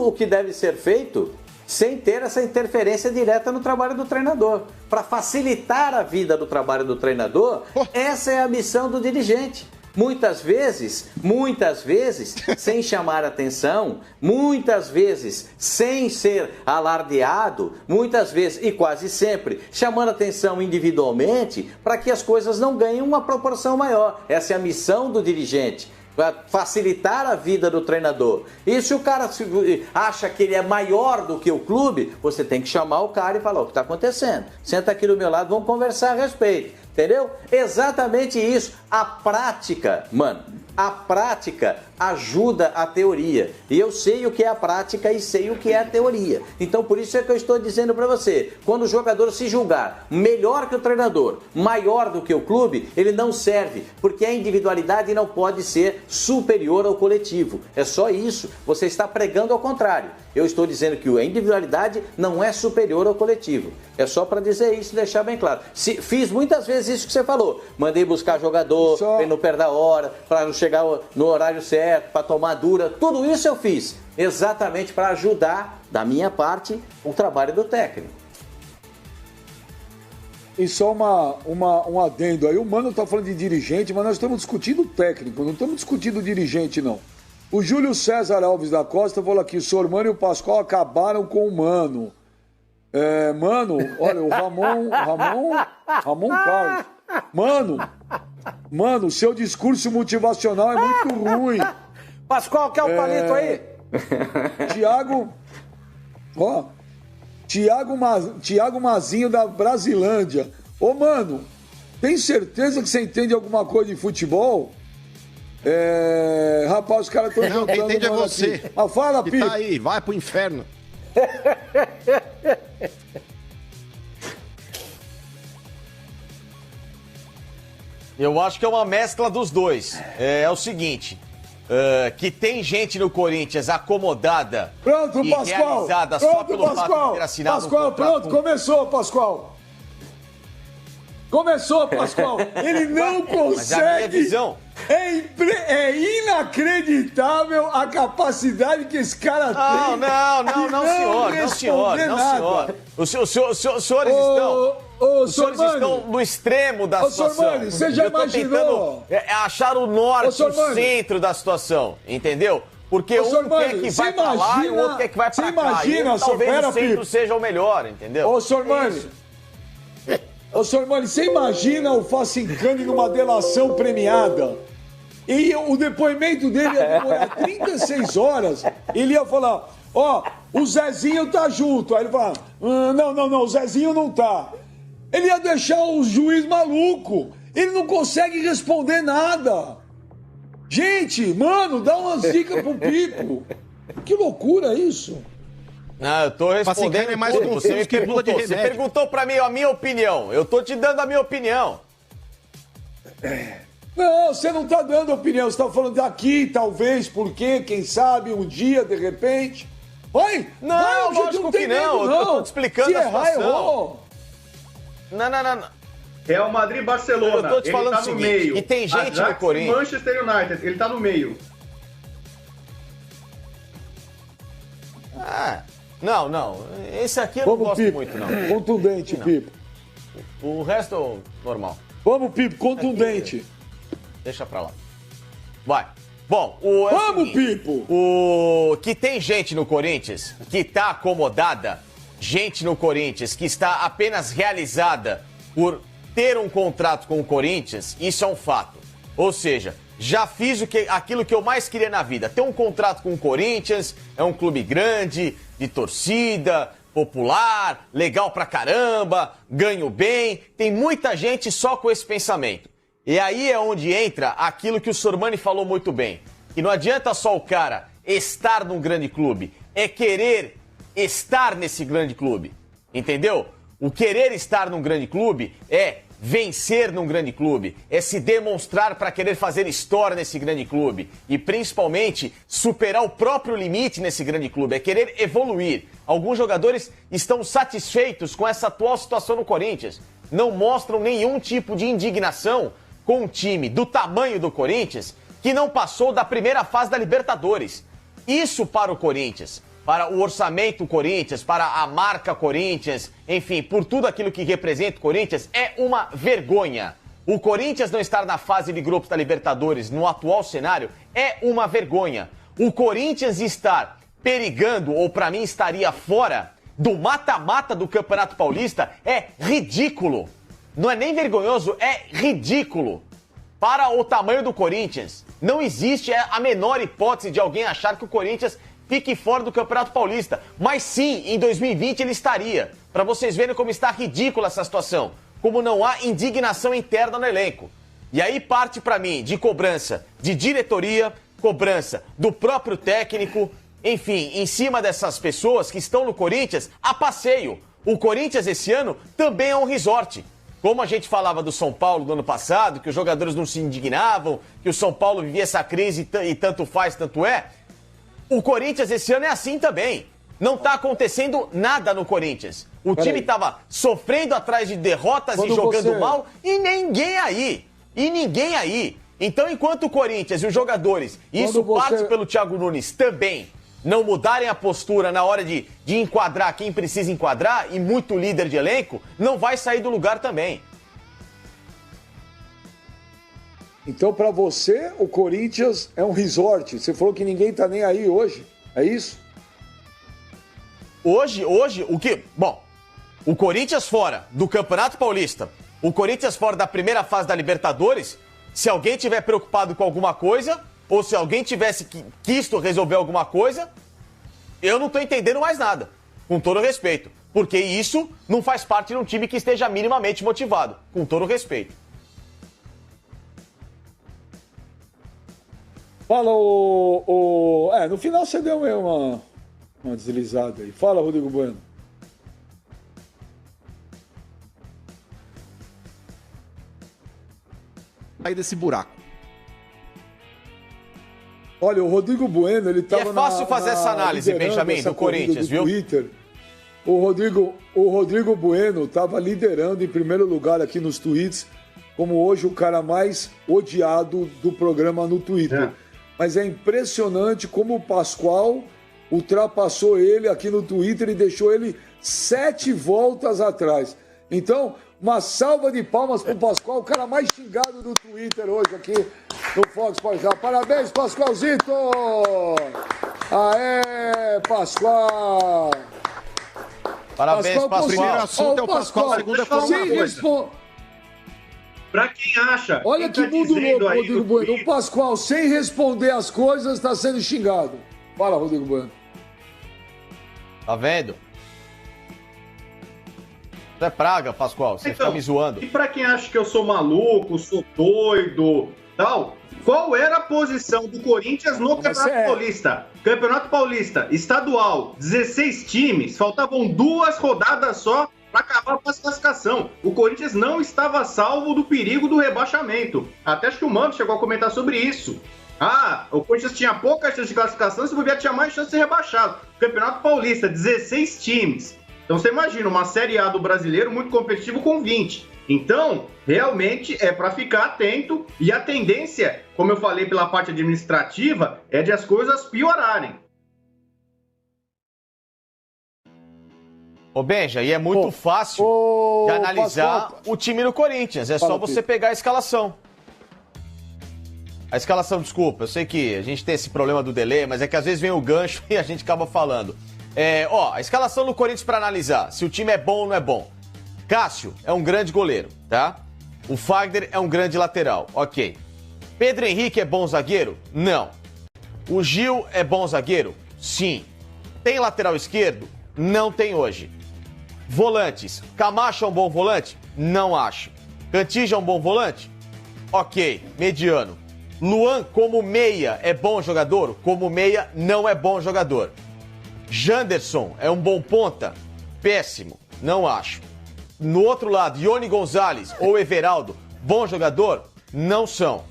o que deve ser feito sem ter essa interferência direta no trabalho do treinador. Para facilitar a vida do trabalho do treinador, essa é a missão do dirigente. Muitas vezes, sem chamar atenção, muitas vezes sem ser alardeado, muitas vezes e quase sempre chamando atenção individualmente para que as coisas não ganhem uma proporção maior. Essa é a missão do dirigente. Para facilitar a vida do treinador. E se o cara acha que ele é maior do que o clube, você tem que chamar o cara e falar: o que está acontecendo? Senta aqui do meu lado, vamos conversar a respeito. Entendeu? Exatamente isso. A prática, mano, a prática ajuda a teoria. E eu sei o que é a prática e sei o que é a teoria. Então, por isso é que eu estou dizendo para você, quando o jogador se julgar melhor que o treinador, maior do que o clube, ele não serve, porque a individualidade não pode ser superior ao coletivo. É só isso. Você está pregando ao contrário. Eu estou dizendo que a individualidade não é superior ao coletivo. É só para dizer isso e deixar bem claro. Fiz muitas vezes isso que você falou. Mandei buscar jogador, para não perder a hora, para não chegar no horário certo, para tomar dura. Tudo isso eu fiz. Exatamente para ajudar, da minha parte, o trabalho do técnico. E só um adendo aí. O Mano está falando de dirigente, mas nós estamos discutindo o técnico, não estamos discutindo o dirigente, não. O Júlio César Alves da Costa falou aqui: o Sormani e o Pascoal acabaram com o Mano. Mano, olha, o Ramon Carlos. Mano, seu discurso motivacional é muito ruim. Pascoal, quer o palito aí? Tiago Mazinho da Brasilândia. Ô, mano, tem certeza que você entende alguma coisa de futebol? Rapaz, os caras estão jantando. Quem entende é você. Aqui. Mas fala, que Pipo. Tá aí, vai pro inferno. Eu acho que é uma mescla dos dois. É o seguinte, que tem gente no Corinthians acomodada pronto, e Pascoal. realizada Pronto, só pelo fato de ter assinado Pascoal, pronto, começou, Pascoal. Começou, Pascoal. Ele não consegue. Mas a minha visão... É inacreditável a capacidade que esse cara tem. Não, senhor. Os senhores estão no extremo da situação. Sormani, você já imaginou? Achar o norte, o centro da situação, entendeu? Porque um quer que vai pra lá e o outro quer que vai pra cá. E talvez o centro seja o melhor, entendeu? Ô, Sormani, você imagina o Facincani numa delação premiada? E o depoimento dele ia demorar 36 horas. Ele ia falar, o Zezinho tá junto. Aí ele fala, não, o Zezinho não tá. Ele ia deixar o juiz maluco. Ele não consegue responder nada. Gente, mano, dá umas dicas pro Pipo. Que loucura isso. Não, eu tô respondendo é mais tudo. Você me perguntou, de remédio. Você perguntou pra mim a minha opinião. Eu tô te dando a minha opinião. Não, você não tá dando opinião. Você tá falando daqui, talvez, porque, quem sabe, um dia, de repente. Vai! Não, lógico que não. Eu tô te explicando a situação. Errou. Não. Real Madrid e Barcelona. Eu tô te falando ele tá o seguinte, no meio. que tem gente no Corinthians. Manchester United, ele tá no meio. Não. Esse aqui eu não gosto Pipo. muito, não. Contundente, Pipo. O resto, normal. Vamos, Pipo, contundente. Deixa pra lá. Vai. Bom, vamos, Pipo! Que tem gente no Corinthians que tá acomodada, gente no Corinthians que está apenas realizada por ter um contrato com o Corinthians, isso é um fato. Ou seja, já fiz aquilo que eu mais queria na vida. Ter um contrato com o Corinthians, é um clube grande, de torcida, popular, legal pra caramba, ganho bem. Tem muita gente só com esse pensamento. E aí é onde entra aquilo que o Sormani falou muito bem. Que não adianta só o cara estar num grande clube, é querer estar nesse grande clube. Entendeu? O querer estar num grande clube é vencer num grande clube, é se demonstrar para querer fazer história nesse grande clube e principalmente superar o próprio limite nesse grande clube, é querer evoluir. Alguns jogadores estão satisfeitos com essa atual situação no Corinthians, não mostram nenhum tipo de indignação com um time do tamanho do Corinthians que não passou da primeira fase da Libertadores. Isso para o Corinthians, para o orçamento Corinthians, para a marca Corinthians, enfim, por tudo aquilo que representa o Corinthians, é uma vergonha. O Corinthians não estar na fase de grupos da Libertadores no atual cenário é uma vergonha. O Corinthians estar perigando, ou para mim estaria fora, do mata-mata do Campeonato Paulista é ridículo. Não é nem vergonhoso, é ridículo. Para o tamanho do Corinthians, não existe a menor hipótese de alguém achar que o Corinthians fique fora do Campeonato Paulista. Mas sim, em 2020 ele estaria. Para vocês verem como está ridícula essa situação. Como não há indignação interna no elenco. E aí parte para mim de cobrança de diretoria, cobrança do próprio técnico, enfim, em cima dessas pessoas que estão no Corinthians a passeio. O Corinthians esse ano também é um resort. Como a gente falava do São Paulo no ano passado, que os jogadores não se indignavam, que o São Paulo vivia essa crise e tanto faz, tanto é. O Corinthians esse ano é assim também. Não tá acontecendo nada no Corinthians. O time tava sofrendo atrás de derrotas e jogando mal e ninguém aí. Então, enquanto o Corinthians e os jogadores, e isso parte pelo Thiago Nunes também, não mudarem a postura na hora de enquadrar quem precisa enquadrar, e muito líder de elenco, não vai sair do lugar também. Então, para você, o Corinthians é um resort. Você falou que ninguém tá nem aí hoje. É isso? Hoje, o que? Bom, o Corinthians fora do Campeonato Paulista, o Corinthians fora da primeira fase da Libertadores, se alguém tiver preocupado com alguma coisa, ou se alguém tivesse quisto resolver alguma coisa, eu não tô entendendo mais nada, com todo respeito. Porque isso não faz parte de um time que esteja minimamente motivado, com todo respeito. Fala, no final você deu uma deslizada aí. Fala, Rodrigo Bueno. Sair desse buraco. Olha, o Rodrigo Bueno, ele estava é fácil fazer essa análise, Benjamin, do Corinthians, viu? Twitter. O Rodrigo Bueno estava liderando em primeiro lugar aqui nos tweets, como hoje o cara mais odiado do programa no Twitter. Mas é impressionante como o Pascoal ultrapassou ele aqui no Twitter e deixou ele 7 voltas atrás. Então, uma salva de palmas pro Pascoal, o cara mais xingado do Twitter hoje aqui no Fox Sports. Parabéns, Pascoalzito! Aê, Pascoal! Parabéns, Pascoal. O primeiro assunto é o Pascoal, o segundo é Fórmula 1. Pra quem acha... Olha que mundo louco, Rodrigo Bueno. O Pascoal, sem responder as coisas, está sendo xingado. Fala, Rodrigo Bueno. Tá vendo? Isso é praga, Pascoal. Você fica me zoando. E pra quem acha que eu sou maluco, sou doido, tal, qual era a posição do Corinthians no Campeonato Paulista? Campeonato Paulista, estadual, 16 times, faltavam 2 rodadas só para acabar a classificação. O Corinthians não estava salvo do perigo do rebaixamento. Até acho que o Mano chegou a comentar sobre isso. O Corinthians tinha pouca chance de classificação, se bobear tinha mais chance de ser rebaixado. Campeonato Paulista, 16 times. Então você imagina, uma Série A do brasileiro muito competitivo com 20. Então, realmente é para ficar atento. E a tendência, como eu falei pela parte administrativa, é de as coisas piorarem. Ô Benja, e é muito fácil de analisar o time do Corinthians. É só você pegar a escalação. A escalação, desculpa, eu sei que a gente tem esse problema do delay, mas é que às vezes vem o gancho e a gente acaba falando. A escalação do Corinthians para analisar se o time é bom ou não é bom. Cássio é um grande goleiro, tá? O Fagner é um grande lateral, ok. Pedro Henrique é bom zagueiro? Não. O Gil é bom zagueiro? Sim. Tem lateral esquerdo? Não tem hoje. Volantes. Camacho é um bom volante? Não acho. Cantígio é um bom volante? Ok, mediano. Luan como meia é bom jogador? Como meia não é bom jogador. Janderson é um bom ponta? Péssimo, não acho. No outro lado, Ione Gonzalez ou Everaldo, bom jogador? Não são.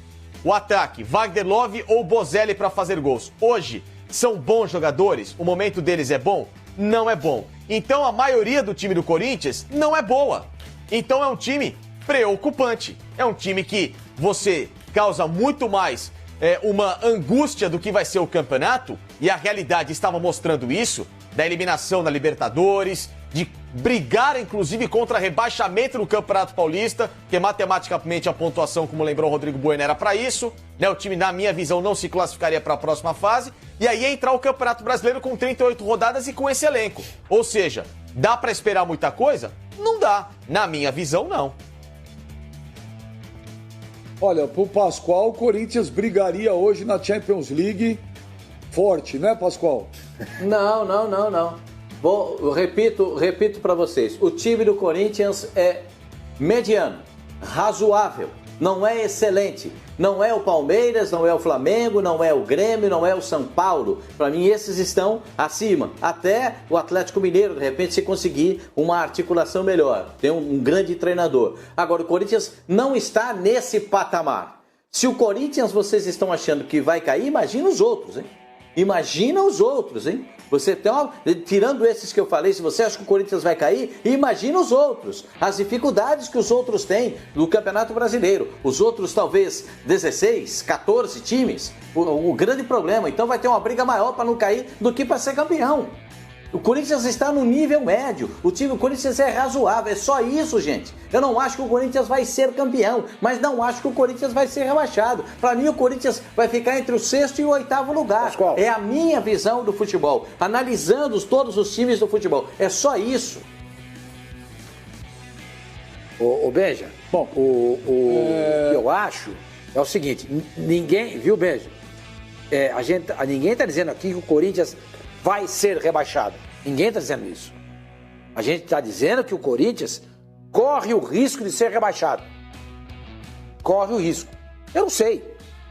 O ataque, Wagner Love ou Bozelli para fazer gols. Hoje, são bons jogadores? O momento deles é bom? Não é bom. Então a maioria do time do Corinthians não é boa. Então é um time preocupante. É um time que você causa muito mais uma angústia do que vai ser o campeonato, e a realidade estava mostrando isso, da eliminação na Libertadores, de brigar inclusive contra rebaixamento no Campeonato Paulista, que matematicamente a pontuação, como lembrou o Rodrigo Bueno, era para isso, né? O time, na minha visão, não se classificaria para a próxima fase, e aí entrar o Campeonato Brasileiro com 38 rodadas e com esse elenco. Ou seja, dá para esperar muita coisa? Não dá. Na minha visão, não. Olha, pro Pascoal, o Corinthians brigaria hoje na Champions League forte, né, Pascoal? Não. Eu repito para vocês. O time do Corinthians é mediano, razoável, não é excelente. Não é o Palmeiras, não é o Flamengo, não é o Grêmio, não é o São Paulo. Para mim, esses estão acima. Até o Atlético Mineiro, de repente, se conseguir uma articulação melhor. Tem um grande treinador. Agora, o Corinthians não está nesse patamar. Se o Corinthians vocês estão achando que vai cair, imagina os outros, hein? Imagina os outros, hein? Você tem tirando esses que eu falei, se você acha que o Corinthians vai cair, imagina os outros. As dificuldades que os outros têm no Campeonato Brasileiro. Os outros, talvez, 16, 14 times. O grande problema. Então vai ter uma briga maior para não cair do que para ser campeão. O Corinthians está no nível médio. O time do Corinthians é razoável. É só isso, gente. Eu não acho que o Corinthians vai ser campeão, mas não acho que o Corinthians vai ser rebaixado. Para mim, o Corinthians vai ficar entre o 6º e o 8º lugar. Pascoal. É a minha visão do futebol. Analisando todos os times do futebol. É só isso. Ô Benja, bom, o que eu acho é o seguinte, ninguém, viu, Benja? Ninguém está dizendo aqui que o Corinthians vai ser rebaixado. Ninguém está dizendo isso. A gente está dizendo que o Corinthians corre o risco de ser rebaixado. Corre o risco. Eu não sei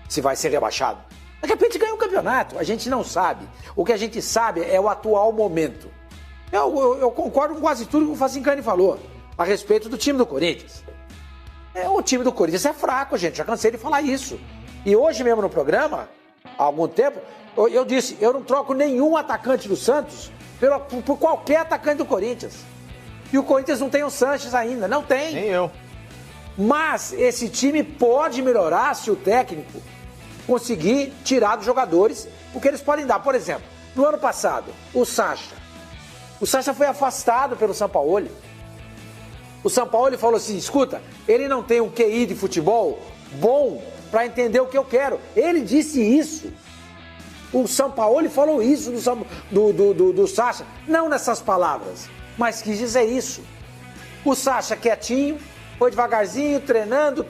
se vai ser rebaixado. De repente ganha um campeonato, a gente não sabe. O que a gente sabe é o atual momento. Eu concordo com quase tudo que o Facincani falou a respeito do time do Corinthians. O time do Corinthians é fraco, gente, já cansei de falar isso. E hoje mesmo no programa, há algum tempo, eu disse, eu não troco nenhum atacante do Santos por qualquer atacante do Corinthians. E o Corinthians não tem o Sanches ainda, não tem. Nem eu. Mas esse time pode melhorar se o técnico conseguir tirar dos jogadores o que eles podem dar. Por exemplo, no ano passado, o Sacha foi afastado pelo Sampaoli. O Sampaoli falou assim, escuta, ele não tem um QI de futebol bom para entender o que eu quero. Ele disse isso. O Sampaoli falou isso do Sacha, não nessas palavras, mas quis dizer isso. O Sacha quietinho, foi devagarzinho, treinando,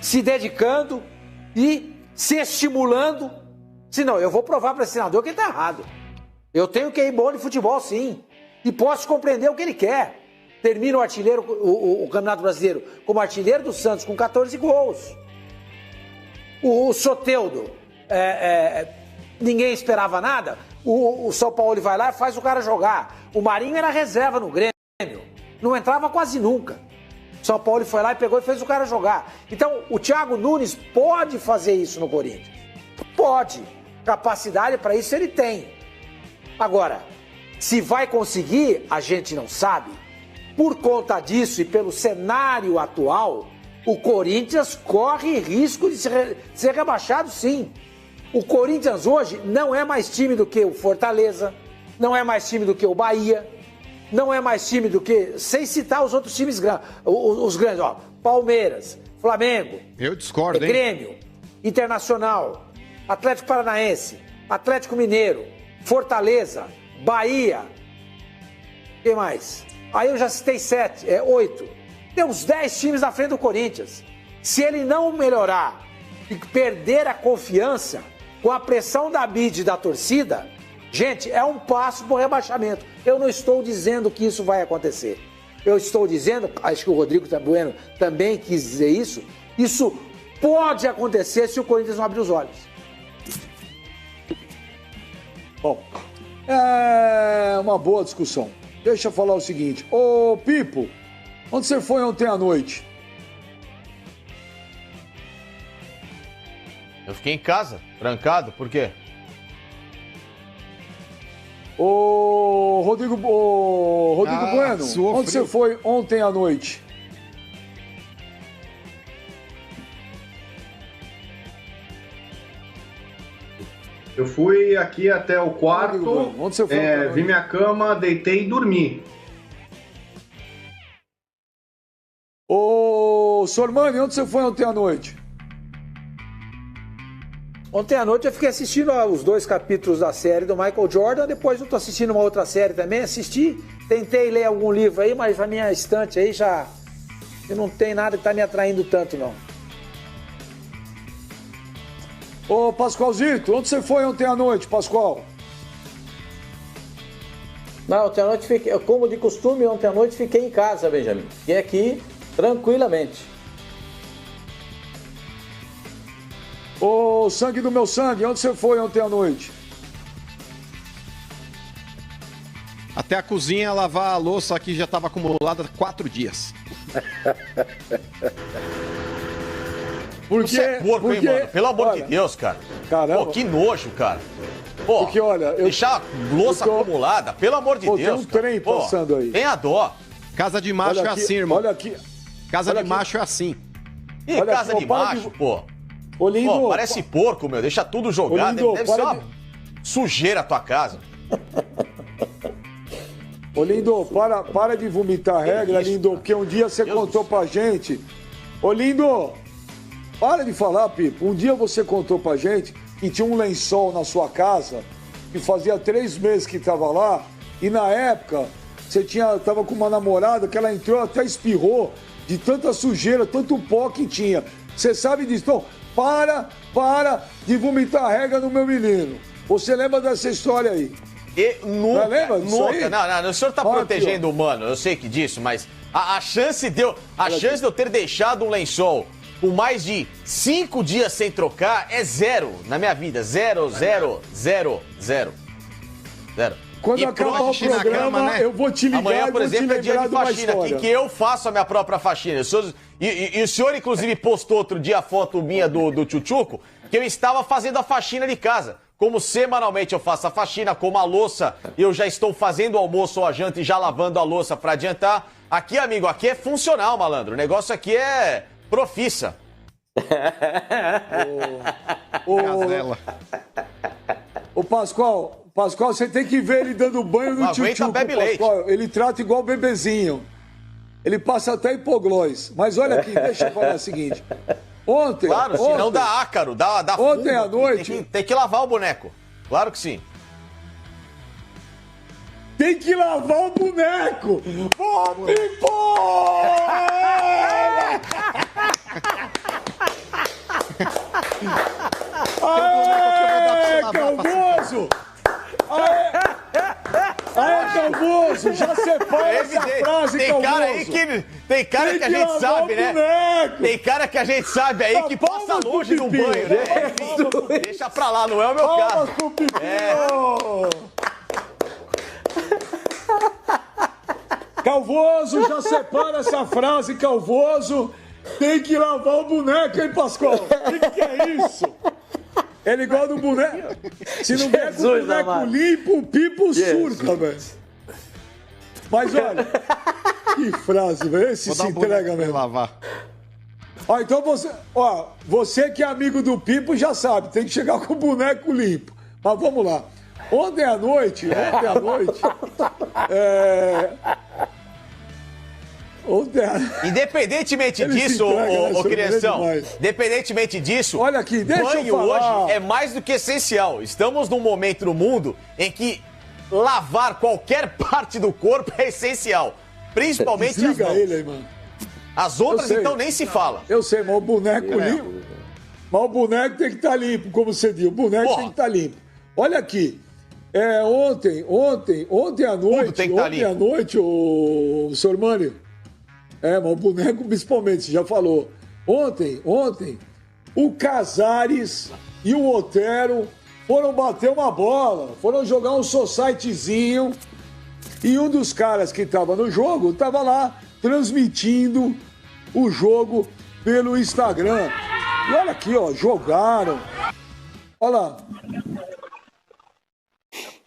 se dedicando e se estimulando. Senão, eu vou provar para esse treinador que ele está errado. Eu tenho QI bom de futebol, sim, e posso compreender o que ele quer. Termina o artilheiro, o Campeonato Brasileiro como artilheiro do Santos com 14 gols. O Soteldo, ninguém esperava nada. O São Paulo vai lá e faz o cara jogar. O Marinho era reserva no Grêmio, não entrava quase nunca. O São Paulo foi lá e pegou e fez o cara jogar. Então, o Thiago Nunes pode fazer isso no Corinthians. Pode. Capacidade para isso ele tem. Agora, se vai conseguir, a gente não sabe. Por conta disso e pelo cenário atual, o Corinthians corre risco de ser rebaixado, sim. O Corinthians hoje não é mais time do que o Fortaleza, não é mais time do que o Bahia, não é mais time do que, sem citar os outros times os grandes, ó, Palmeiras, Flamengo, eu discordo, Grêmio, Internacional, Atlético Paranaense, Atlético Mineiro, Fortaleza, Bahia, quem mais? Aí eu já citei 8. Tem uns 10 times na frente do Corinthians. Se ele não melhorar e perder a confiança com a pressão da mídia e da torcida, gente, é um passo para o rebaixamento. Eu não estou dizendo que isso vai acontecer. Eu estou dizendo, acho que o Rodrigo Bueno também quis dizer isso, isso pode acontecer se o Corinthians não abrir os olhos. Bom, é uma boa discussão. Deixa eu falar o seguinte. Ô, Pipo, onde você foi ontem à noite? Eu fiquei em casa, trancado, por quê? Ô, Rodrigo Bueno, onde você foi ontem à noite? Eu fui aqui até o quarto, onde você foi? Vi minha cama, deitei e dormi. Ô, Sormani, onde você foi ontem à noite? Ontem à noite eu fiquei assistindo os 2 capítulos da série do Michael Jordan, depois eu tô assistindo uma outra série também, assisti, tentei ler algum livro aí, mas a minha estante aí já não tem nada que tá me atraindo tanto, não. Ô, Pascoalzito, onde você foi ontem à noite, Pascoal? Não, ontem à noite fiquei, como de costume, ontem à noite fiquei em casa, Benjamin. Fiquei aqui tranquilamente. Ô, sangue do meu sangue, onde você foi ontem à noite? Até a cozinha lavar a louça que já estava acumulada há 4 dias. Você é porco, hein, mano? Pelo amor de Deus, cara. Caramba. Pô, que nojo, cara. Pô, porque, olha, deixar louça acumulada, pelo amor de Deus. Tem um trem passando aí. Tem a dó. Casa de macho é assim, irmão. Olha aqui. Casa de macho é assim. Ih, casa de macho, pô. Ô, Lindo, pô, parece porco, meu. Deixa tudo jogado. Lindo, deve ser uma sujeira a tua casa. Ô, Lindo, para de vomitar regra, Lindo, porque um dia você contou pra gente. Ô, Lindo, para de falar, Pipo. Um dia você contou pra gente que tinha um lençol na sua casa, que fazia 3 meses que tava lá, e na época você tava com uma namorada que ela entrou, até espirrou de tanta sujeira, tanto pó que tinha. Você sabe disso? Então, para de vomitar regra no meu menino. Você lembra dessa história aí? Nunca, lembra disso aí? nunca. Não, o senhor tá protegendo o humano, eu sei que disso, mas a chance de eu ter deixado um lençol por mais de 5 dias sem trocar é zero na minha vida. Zero. Quando acabar o programa, né? Eu vou te ligar. Amanhã, por exemplo, é dia de faxina, que eu faço a minha própria faxina. E o senhor, inclusive, postou outro dia a foto minha do tchutchuco, que eu estava fazendo a faxina de casa. Como semanalmente eu faço a faxina, como a louça, eu já estou fazendo o almoço ou a janta e já lavando a louça para adiantar. Aqui, amigo, aqui é funcional, malandro. O negócio aqui é profissa. Ô, Pascoal, você tem que ver ele dando banho no tchutchuco, Pascoal. Ele trata igual bebezinho. Ele passa até hipoglós. Mas olha aqui, deixa eu falar o seguinte. Ontem... Claro, senão dá ácaro, dá ontem fungo, à noite... Tem que lavar o boneco. Claro que sim. Tem que lavar o boneco! Ô, Pipo! Aê, Calvoso! Aê, Calvoso! Já separa essa frase, tem Calvoso! Cara aí tem cara que a gente sabe, né? Boneco. Tem cara que a gente sabe aí que passa longe no banho, né? Deixa pra lá, não é o meu caso. Pro Pipo! Calvoso, já separa essa frase, Calvoso. Tem que lavar o boneco, hein, Pascoal? O que é isso? Ele gosta do boneco. Se não vier com o boneco limpo, o Pipo surta, velho. Mas olha, que frase, velho. Esse se entrega mesmo. Lavar. Ó, então você que é amigo do Pipo já sabe, tem que chegar com o boneco limpo. Mas vamos lá. Ontem à noite. Independentemente disso, ô crianção, independentemente disso, olha aqui, deixa eu falar. Hoje é mais do que essencial. Estamos num momento no mundo em que lavar qualquer parte do corpo é essencial. Principalmente as mãos. Ele aí, mano. As outras, então, nem se fala. Eu sei, mas o boneco limpo. Mas o boneco tem que estar limpo, como você disse. O boneco tem que estar limpo. Olha aqui. Ontem à noite, o senhor Mani. Mas o boneco principalmente, você já falou. Ontem, o Casares e o Otero foram bater uma bola, foram jogar um societyzinho, e um dos caras que estava no jogo estava lá transmitindo o jogo pelo Instagram. E olha aqui, ó, jogaram. Olha lá.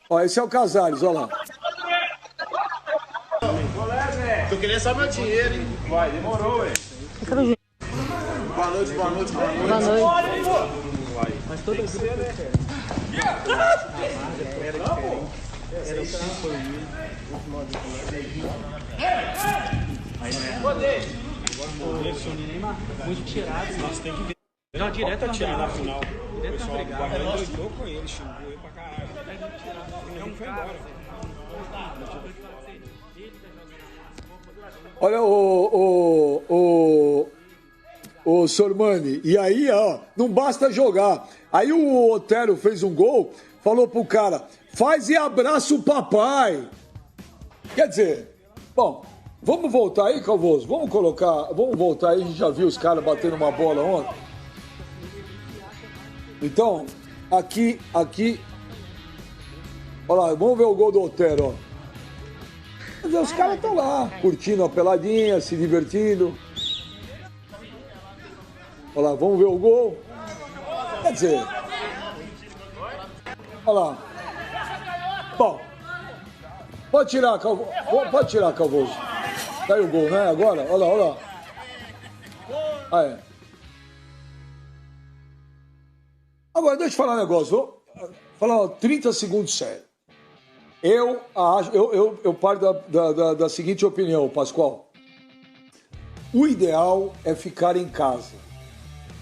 Ó, esse é o Casares, olha lá. Tô querendo só meu dinheiro, hein? Vai, demorou, ué. Boa noite. Mas toda vez muito tirado. Nossa, tem que ver. Não, direto tá tirando na final. O pessoal guardando doidou com ele, xingou ele pra caralho. Não foi embora. Olha, o Sormani, e aí, ó, não basta jogar. Aí o Otero fez um gol, falou pro cara, faz e abraça o papai. Quer dizer, bom, vamos voltar aí, Calvoso? Vamos voltar aí, a gente já viu os caras batendo uma bola ontem. Então, aqui, olha lá, vamos ver o gol do Otero, ó. Os caras estão lá, curtindo a peladinha, se divertindo. Olha lá, vamos ver o gol. Quer dizer... Olha lá. Bom, pode tirar, Calvoso. Tá aí o gol, né? Agora, olha lá. Aí. Agora, deixa eu falar um negócio. Vou falar 30 segundos sério. Eu paro da seguinte opinião, Pascoal. O ideal é ficar em casa.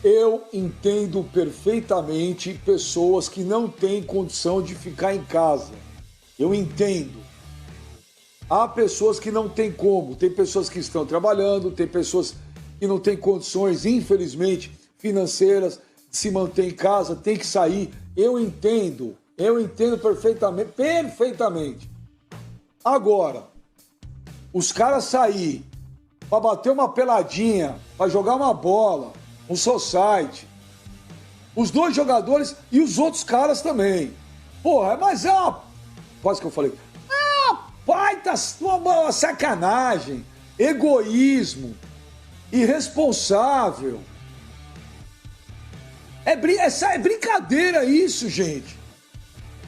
Eu entendo perfeitamente pessoas que não têm condição de ficar em casa. Eu entendo. Há pessoas que não têm como. Tem pessoas que estão trabalhando, tem pessoas que não têm condições, infelizmente, financeiras, de se manter em casa, tem que sair. Eu entendo Eu entendo perfeitamente, perfeitamente. Agora, os caras sair para bater uma peladinha, para jogar uma bola, um society, os dois jogadores e os outros caras também. Porra, mas é uma... Quase que eu falei. Baita uma sacanagem, egoísmo, irresponsável. É brincadeira isso, gente.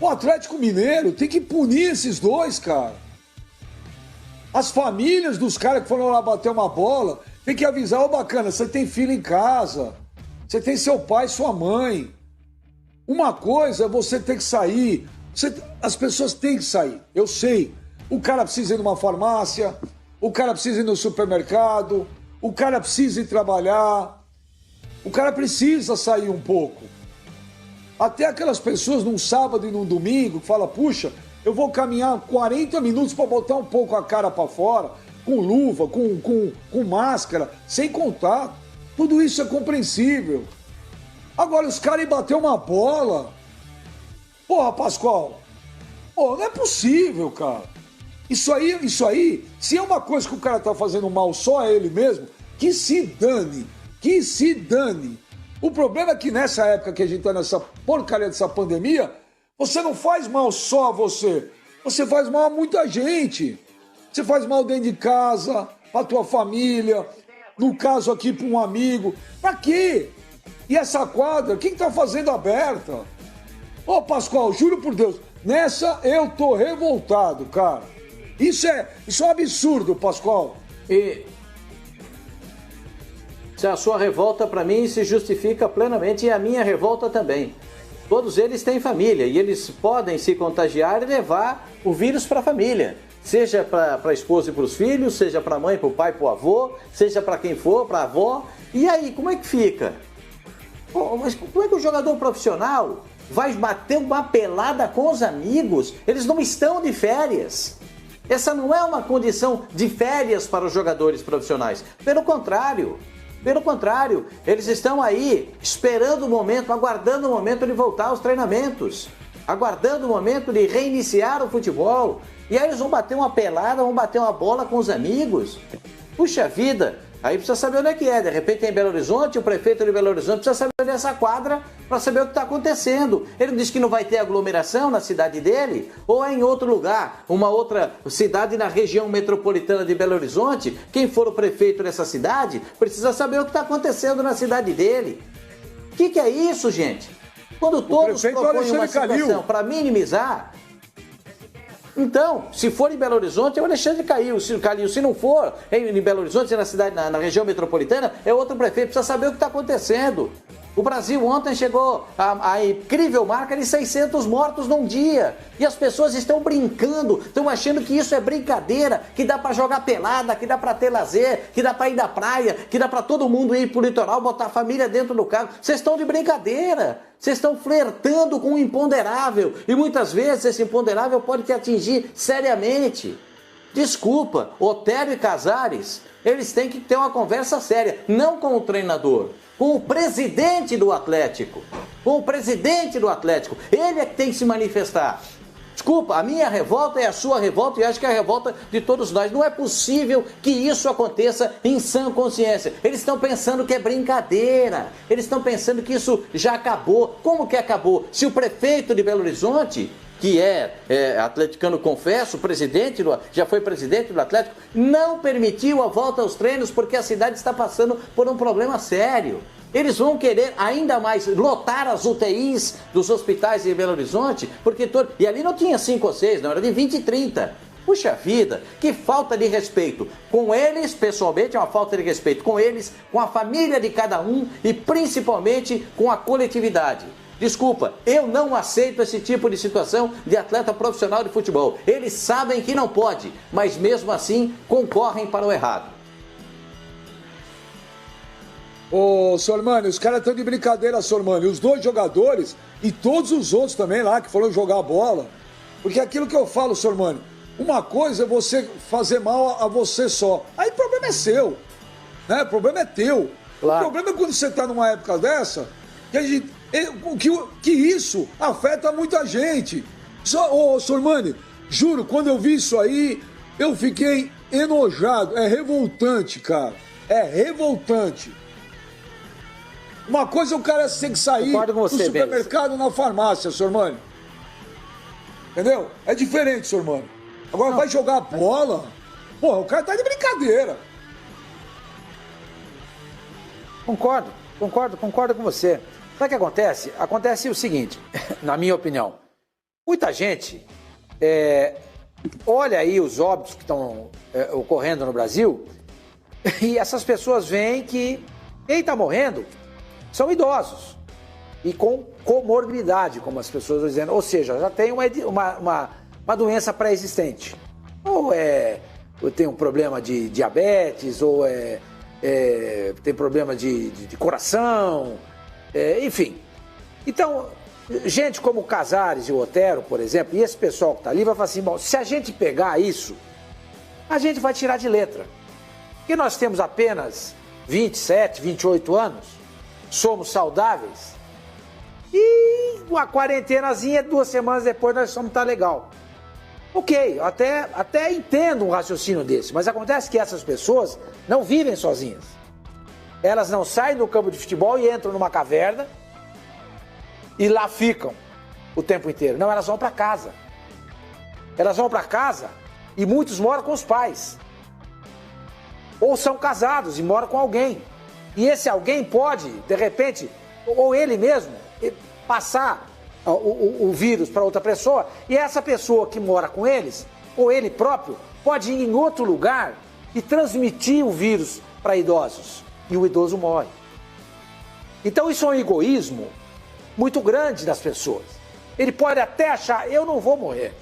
O Atlético Mineiro tem que punir esses dois, cara. As famílias dos caras que foram lá bater uma bola tem que avisar, bacana, você tem filho em casa, você tem seu pai e sua mãe. Uma coisa é você ter que sair, as pessoas têm que sair, eu sei. O cara precisa ir numa farmácia, o cara precisa ir no supermercado, o cara precisa ir trabalhar, o cara precisa sair um pouco. Até aquelas pessoas num sábado e num domingo que falam, puxa, eu vou caminhar 40 minutos para botar um pouco a cara para fora, com luva, com máscara, sem contato. Tudo isso é compreensível. Agora, os caras iam bater uma bola. Porra, Pascoal, não é possível, cara. Isso aí, se é uma coisa que o cara tá fazendo mal só a ele mesmo, que se dane. O problema é que nessa época que a gente tá nessa porcaria dessa pandemia, você não faz mal só a você, você faz mal a muita gente. Você faz mal dentro de casa, pra tua família, no caso aqui pra um amigo. Pra quê? E essa quadra, quem tá fazendo aberta? Ô, Pascoal, juro por Deus, nessa eu tô revoltado, cara. Isso é um absurdo, Pascoal. E a sua revolta, para mim, se justifica plenamente e a minha revolta também. Todos eles têm família e eles podem se contagiar e levar o vírus para a família. Seja para a esposa e para os filhos, seja para a mãe, para o pai, para o avô, seja para quem for, para a avó. E aí, como é que fica? Mas como é que o jogador profissional vai bater uma pelada com os amigos? Eles não estão de férias. Essa não é uma condição de férias para os jogadores profissionais. Pelo contrário, eles estão aí esperando o momento, aguardando o momento de voltar aos treinamentos, aguardando o momento de reiniciar o futebol. E aí eles vão bater uma pelada, vão bater uma bola com os amigos. Puxa vida, aí precisa saber onde é que é. De repente em Belo Horizonte, o prefeito de Belo Horizonte precisa saber onde é essa quadra para saber o que está acontecendo. Ele disse que não vai ter aglomeração na cidade dele, ou é em outro lugar, uma outra cidade na região metropolitana de Belo Horizonte. Quem for o prefeito dessa cidade precisa saber o que está acontecendo na cidade dele. O que é isso, gente? Quando todos propõem uma situação para minimizar... Então, se for em Belo Horizonte, é o Alexandre Calil. Se não for em Belo Horizonte, na cidade, na região metropolitana, é outro prefeito. Precisa saber o que está acontecendo. O Brasil ontem chegou à incrível marca de 600 mortos num dia. E as pessoas estão brincando, estão achando que isso é brincadeira, que dá para jogar pelada, que dá para ter lazer, que dá para ir da praia, que dá para todo mundo ir pro litoral, botar a família dentro do carro. Vocês estão de brincadeira. Vocês estão flertando com o imponderável. E muitas vezes esse imponderável pode te atingir seriamente. Desculpa, Otério e Casares, eles têm que ter uma conversa séria, não com o treinador, com o presidente do Atlético. Ele é que tem que se manifestar. Desculpa, a minha revolta é a sua revolta e acho que é a revolta de todos nós. Não é possível que isso aconteça em sã consciência. Eles estão pensando que é brincadeira. Eles estão pensando que isso já acabou. Como que acabou? Se o prefeito de Belo Horizonte, que é atleticano, confesso, já foi presidente do Atlético, não permitiu a volta aos treinos porque a cidade está passando por um problema sério. Eles vão querer ainda mais lotar as UTIs dos hospitais em Belo Horizonte, porque e ali não tinha 5 ou 6, não, era de 20 e 30. Puxa vida, que falta de respeito. Com eles, pessoalmente, é uma falta de respeito. Com eles, com a família de cada um e principalmente com a coletividade. Desculpa, eu não aceito esse tipo de situação de atleta profissional de futebol. Eles sabem que não pode, mas mesmo assim concorrem para o errado. Ô, Sormani, os caras estão de brincadeira, Sormani. Os dois jogadores e todos os outros também lá que foram jogar bola. Porque aquilo que eu falo, Sormani, uma coisa é você fazer mal a você só. Aí o problema é seu, né? O problema é teu. Claro. O problema é quando você está numa época dessa, que Que isso afeta muita gente. Ô, Sormani, juro, quando eu vi isso aí, eu fiquei enojado. É revoltante, cara. É revoltante. Uma coisa o cara tem que sair do supermercado, na farmácia, Sormani. Entendeu? É diferente, Sormani. Agora vai jogar bola, porra, o cara tá de brincadeira. Concordo com você. Sabe o que acontece? Acontece o seguinte, na minha opinião. Muita gente olha aí os óbitos que estão ocorrendo no Brasil e essas pessoas veem que quem está morrendo são idosos e com comorbidade, como as pessoas estão dizendo. Ou seja, já tem uma doença pré-existente. Ou tem um problema de diabetes, ou tem problema de coração, enfim. Então, gente como o Casares e o Otero, por exemplo, e esse pessoal que está ali vai falar assim, bom, se a gente pegar isso, a gente vai tirar de letra. Porque nós temos apenas 27, 28 anos, somos saudáveis, e uma quarentenazinha, 2 semanas depois nós vamos estar legal. Ok, até entendo um raciocínio desse, mas acontece que essas pessoas não vivem sozinhas. Elas não saem do campo de futebol e entram numa caverna e lá ficam o tempo inteiro. Não, elas vão para casa. Elas vão para casa e muitos moram com os pais. Ou são casados e moram com alguém. E esse alguém pode, de repente, ou ele mesmo, passar o vírus para outra pessoa, e essa pessoa que mora com eles, ou ele próprio, pode ir em outro lugar e transmitir o vírus para idosos. E o idoso morre. Então isso é um egoísmo muito grande das pessoas. Ele pode até achar, eu não vou morrer.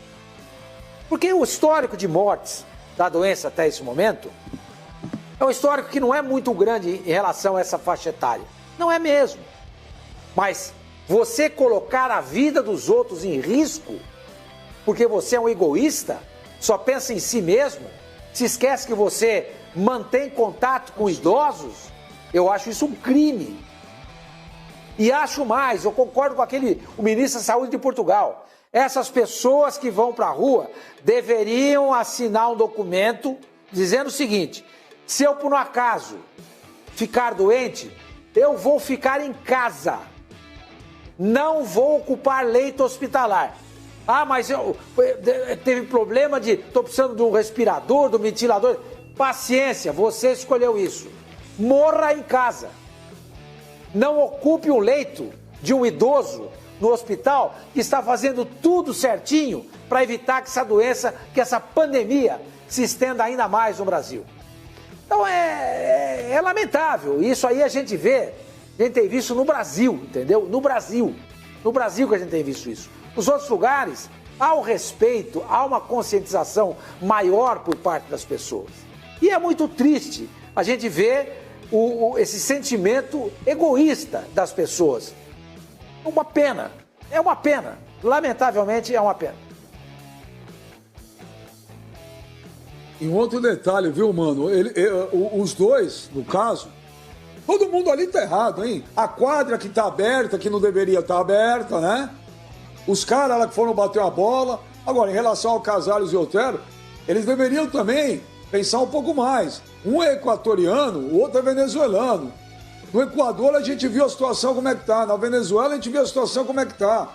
Porque o histórico de mortes da doença até esse momento é um histórico que não é muito grande em relação a essa faixa etária. Não é mesmo. Mas você colocar a vida dos outros em risco, porque você é um egoísta, só pensa em si mesmo, se esquece que você mantém contato com idosos, eu acho isso um crime. E acho mais, eu concordo com o ministro da Saúde de Portugal. Essas pessoas que vão para a rua deveriam assinar um documento dizendo o seguinte: se eu por um acaso ficar doente, eu vou ficar em casa. Não vou ocupar leito hospitalar. Ah, mas teve problema estou precisando de um respirador, de um ventilador. Paciência, você escolheu isso. Morra em casa. Não ocupe um leito de um idoso no hospital que está fazendo tudo certinho para evitar que essa doença, que essa pandemia se estenda ainda mais no Brasil. Então é lamentável. Isso aí a gente tem visto no Brasil, entendeu? No Brasil que a gente tem visto isso. Nos outros lugares, há um respeito, há uma conscientização maior por parte das pessoas. E é muito triste a gente ver esse sentimento egoísta das pessoas. É uma pena. Lamentavelmente, é uma pena. E um outro detalhe, viu, mano? Os dois, no caso, todo mundo ali tá errado, hein? A quadra que tá aberta, que não deveria estar aberta, né? Os caras lá que foram bater a bola. Agora, em relação ao Casares e Otero, eles deveriam também pensar um pouco mais. Um é equatoriano, o outro é venezuelano. No Equador a gente viu a situação como é que tá. Na Venezuela a gente viu a situação como é que tá.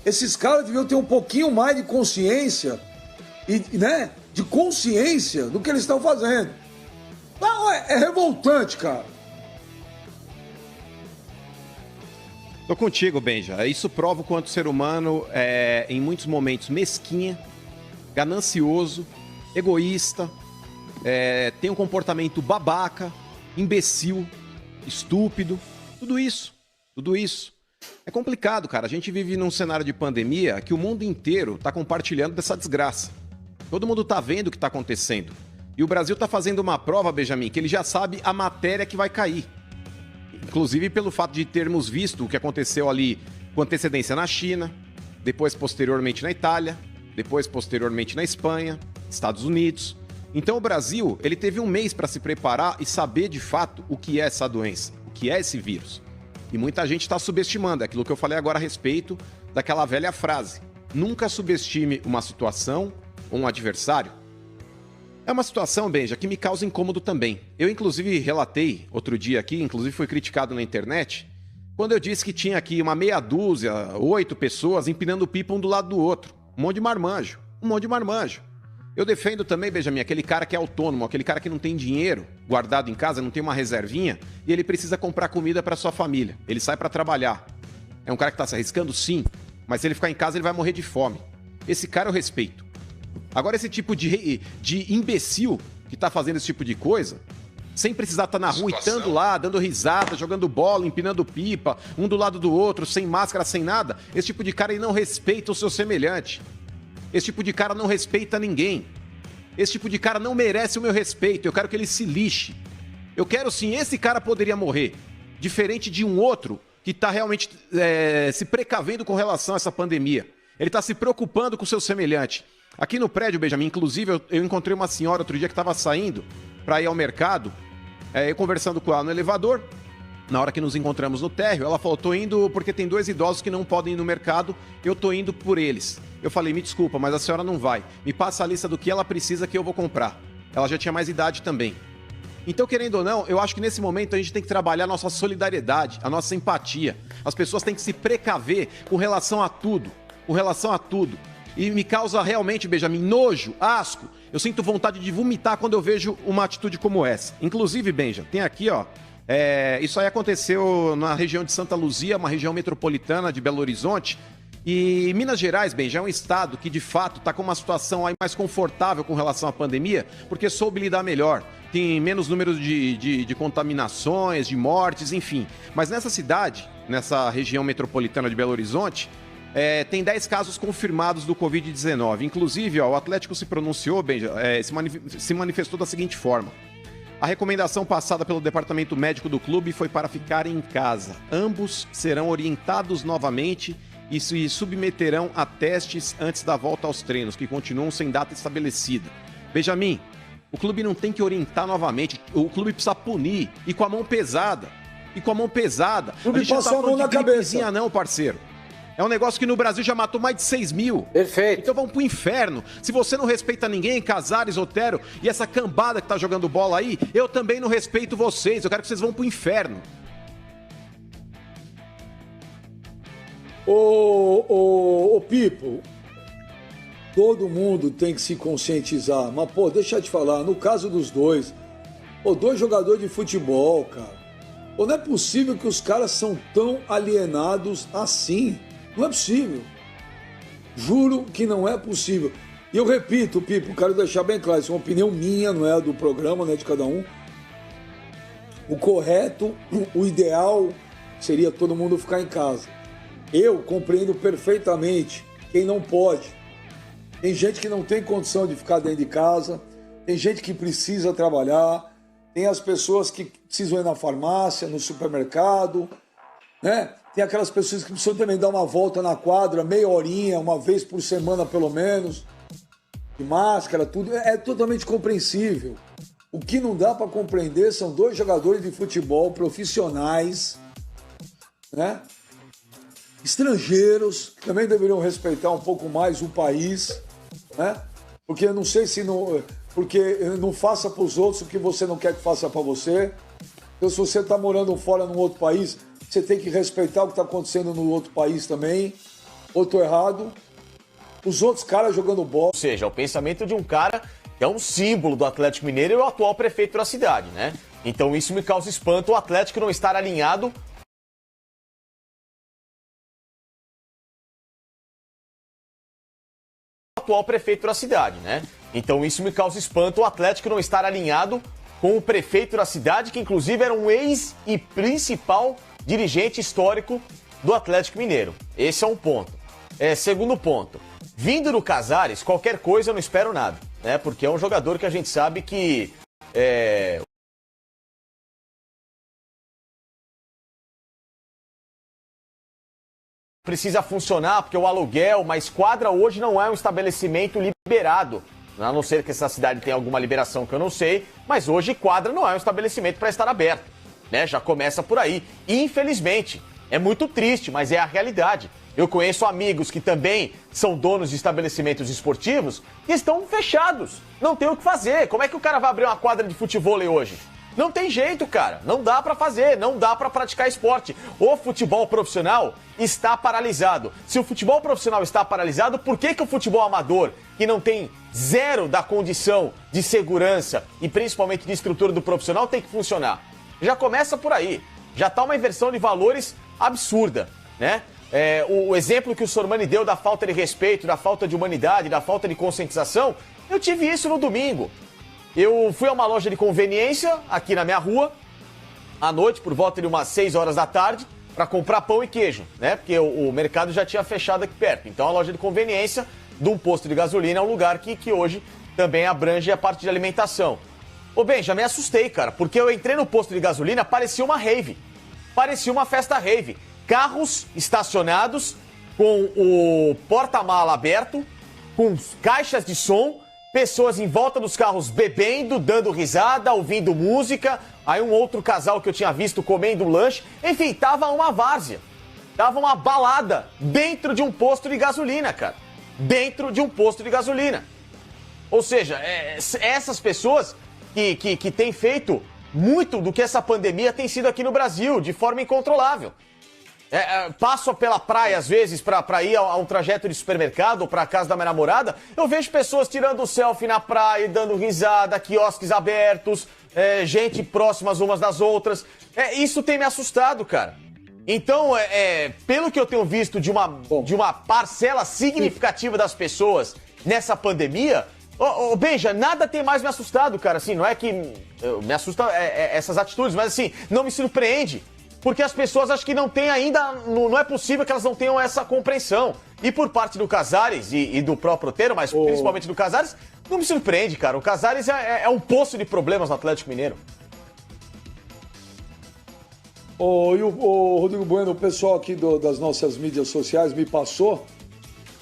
Esses caras deviam ter um pouquinho mais de consciência, né? De consciência do que eles estão fazendo. Não, é revoltante, cara. Tô contigo, Benja. Isso prova o quanto o ser humano é, em muitos momentos, mesquinha, ganancioso, egoísta, tem um comportamento babaca, imbecil, estúpido, tudo isso. É complicado, cara. A gente vive num cenário de pandemia que o mundo inteiro tá compartilhando dessa desgraça. Todo mundo tá vendo o que tá acontecendo. E o Brasil tá fazendo uma prova, Benjamin, que ele já sabe a matéria que vai cair. Inclusive pelo fato de termos visto o que aconteceu ali com antecedência na China, depois posteriormente na Itália, depois posteriormente na Espanha, Estados Unidos. Então o Brasil, ele teve um mês para se preparar e saber de fato o que é essa doença, o que é esse vírus. E muita gente está subestimando. É aquilo que eu falei agora a respeito daquela velha frase. Nunca subestime uma situação ou um adversário. É uma situação, Benja, que me causa incômodo também. Eu, inclusive, relatei outro dia aqui, inclusive fui criticado na internet, quando eu disse que tinha aqui uma meia dúzia, 8 pessoas empinando pipa um do lado do outro. Um monte de marmanjo. Eu defendo também, Benjamin, aquele cara que é autônomo, aquele cara que não tem dinheiro guardado em casa, não tem uma reservinha, e ele precisa comprar comida para sua família. Ele sai para trabalhar. É um cara que está se arriscando, sim, mas se ele ficar em casa, ele vai morrer de fome. Esse cara eu respeito. Agora, esse tipo de imbecil que tá fazendo esse tipo de coisa, sem precisar estar na rua e estando lá, dando risada, jogando bola, empinando pipa, um do lado do outro, sem máscara, sem nada, esse tipo de cara aí não respeita o seu semelhante. Esse tipo de cara não respeita ninguém. Esse tipo de cara não merece o meu respeito. Eu quero que ele se lixe. Eu quero sim, esse cara poderia morrer. Diferente de um outro que está realmente se precavendo com relação a essa pandemia. Ele está se preocupando com o seu semelhante. Aqui no prédio, Benjamin, inclusive, eu encontrei uma senhora outro dia que estava saindo para ir ao mercado, eu conversando com ela no elevador. Na hora que nos encontramos no térreo, ela falou, tô indo porque tem 2 idosos que não podem ir no mercado, eu tô indo por eles. Eu falei, me desculpa, mas a senhora não vai. Me passa a lista do que ela precisa que eu vou comprar. Ela já tinha mais idade também. Então, querendo ou não, eu acho que nesse momento a gente tem que trabalhar a nossa solidariedade, a nossa empatia. As pessoas têm que se precaver com relação a tudo. E me causa realmente, Benjamin, nojo, asco. Eu sinto vontade de vomitar quando eu vejo uma atitude como essa. Inclusive, Benja, tem aqui, ó, isso aí aconteceu na região de Santa Luzia, uma região metropolitana de Belo Horizonte. E Minas Gerais, Benja, é um estado que, de fato, está com uma situação aí mais confortável com relação à pandemia, porque soube lidar melhor. Tem menos número de contaminações, de mortes, enfim. Mas nessa cidade, nessa região metropolitana de Belo Horizonte, tem 10 casos confirmados do Covid-19. Inclusive, ó, o Atlético se pronunciou, Benja, se manifestou da seguinte forma. A recomendação passada pelo departamento médico do clube foi para ficarem em casa. Ambos serão orientados novamente e se submeterão a testes antes da volta aos treinos, que continuam sem data estabelecida. Benjamin, o clube não tem que orientar novamente, o clube precisa punir, e com a mão pesada. O clube passou a mão na cabeça. Não, parceiro. É um negócio que no Brasil já matou mais de 6 mil. Perfeito. Então vamos pro inferno. Se você não respeita ninguém, Casares, Otero e essa cambada que tá jogando bola aí, eu também não respeito vocês. Eu quero que vocês vão pro inferno. Ô, Pipo, todo mundo tem que se conscientizar. Mas, pô, deixa eu te falar, no caso dos dois, 2 jogadores de futebol, cara. Pô, não é possível que os caras são tão alienados assim. Não é possível. Juro que não é possível. E eu repito, Pipo, quero deixar bem claro, isso é uma opinião minha, não é do programa, não é de cada um. O correto, o ideal seria todo mundo ficar em casa. Eu compreendo perfeitamente quem não pode. Tem gente que não tem condição de ficar dentro de casa, tem gente que precisa trabalhar, tem as pessoas que precisam ir na farmácia, no supermercado, né? Tem aquelas pessoas que precisam também dar uma volta na quadra, meia horinha, uma vez por semana pelo menos, de máscara, tudo. É totalmente compreensível. O que não dá para compreender são 2 jogadores de futebol profissionais, né? Estrangeiros, que também deveriam respeitar um pouco mais o país, né? Porque eu não sei se não... Porque não faça para os outros o que você não quer que faça para você. Então, se você está morando fora num outro país, você tem que respeitar o que está acontecendo no outro país também. Ou estou errado? Os outros caras jogando bola. Ou seja, o pensamento de um cara que é um símbolo do Atlético Mineiro e o atual prefeito da cidade, né? Então isso me causa espanto, o Atlético não estar alinhado atual prefeito da cidade, né? Então isso me causa espanto, o Atlético não estar alinhado com o prefeito da cidade, que inclusive era um ex e principal dirigente histórico do Atlético Mineiro. Esse é um ponto. Segundo ponto, vindo do Casares, qualquer coisa eu não espero nada, né? Porque é um jogador que a gente sabe que precisa funcionar, porque o aluguel, mas quadra hoje não é um estabelecimento liberado. A não ser que essa cidade tenha alguma liberação que eu não sei, mas hoje quadra não é um estabelecimento para estar aberto. né? Já começa por aí. Infelizmente, é muito triste, mas é a realidade. Eu conheço amigos que também são donos de estabelecimentos esportivos que estão fechados. Não tem o que fazer. Como é que o cara vai abrir uma quadra de futebol hoje? Não tem jeito, cara. Não dá pra fazer, não dá pra praticar esporte. O futebol profissional está paralisado. Se o futebol profissional está paralisado, por que o futebol amador, que não tem zero da condição de segurança e principalmente de estrutura do profissional, tem que funcionar? Já começa por aí. Já tá uma inversão de valores absurda, né? O exemplo que o Sormani deu da falta de respeito, da falta de humanidade, da falta de conscientização, eu tive isso no domingo. Eu fui a uma loja de conveniência aqui na minha rua, à noite, por volta de umas 6 horas da tarde, para comprar pão e queijo, né? Porque o mercado já tinha fechado aqui perto. Então a loja de conveniência de um posto de gasolina é um lugar que hoje também abrange a parte de alimentação. Ô bem, já me assustei, cara, porque eu entrei no posto de gasolina, parecia uma rave. Parecia uma festa rave. Carros estacionados, com o porta-mala aberto, com caixas de som, pessoas em volta dos carros bebendo, dando risada, ouvindo música, aí um outro casal que eu tinha visto comendo um lanche. Enfim, tava uma várzea. Tava uma balada dentro de um posto de gasolina, cara. Dentro de um posto de gasolina. Ou seja, essas pessoas que têm feito muito do que essa pandemia tem sido aqui no Brasil, de forma incontrolável. Passo pela praia, às vezes, pra ir a um trajeto de supermercado ou pra casa da minha namorada, eu vejo pessoas tirando selfie na praia, dando risada, quiosques abertos, gente próximas umas das outras. Isso tem me assustado, cara. Então, pelo que eu tenho visto de uma parcela significativa das pessoas nessa pandemia, Benja, nada tem mais me assustado, cara. Assim, não é que me assusta essas atitudes, mas assim, não me surpreende. Porque as pessoas acham que não tem ainda, não é possível que elas não tenham essa compreensão. E por parte do Casares e do próprio Otero, mas principalmente do Casares, não me surpreende, cara. O Casares é um poço de problemas no Atlético Mineiro. E o Rodrigo Bueno, o pessoal aqui das nossas mídias sociais me passou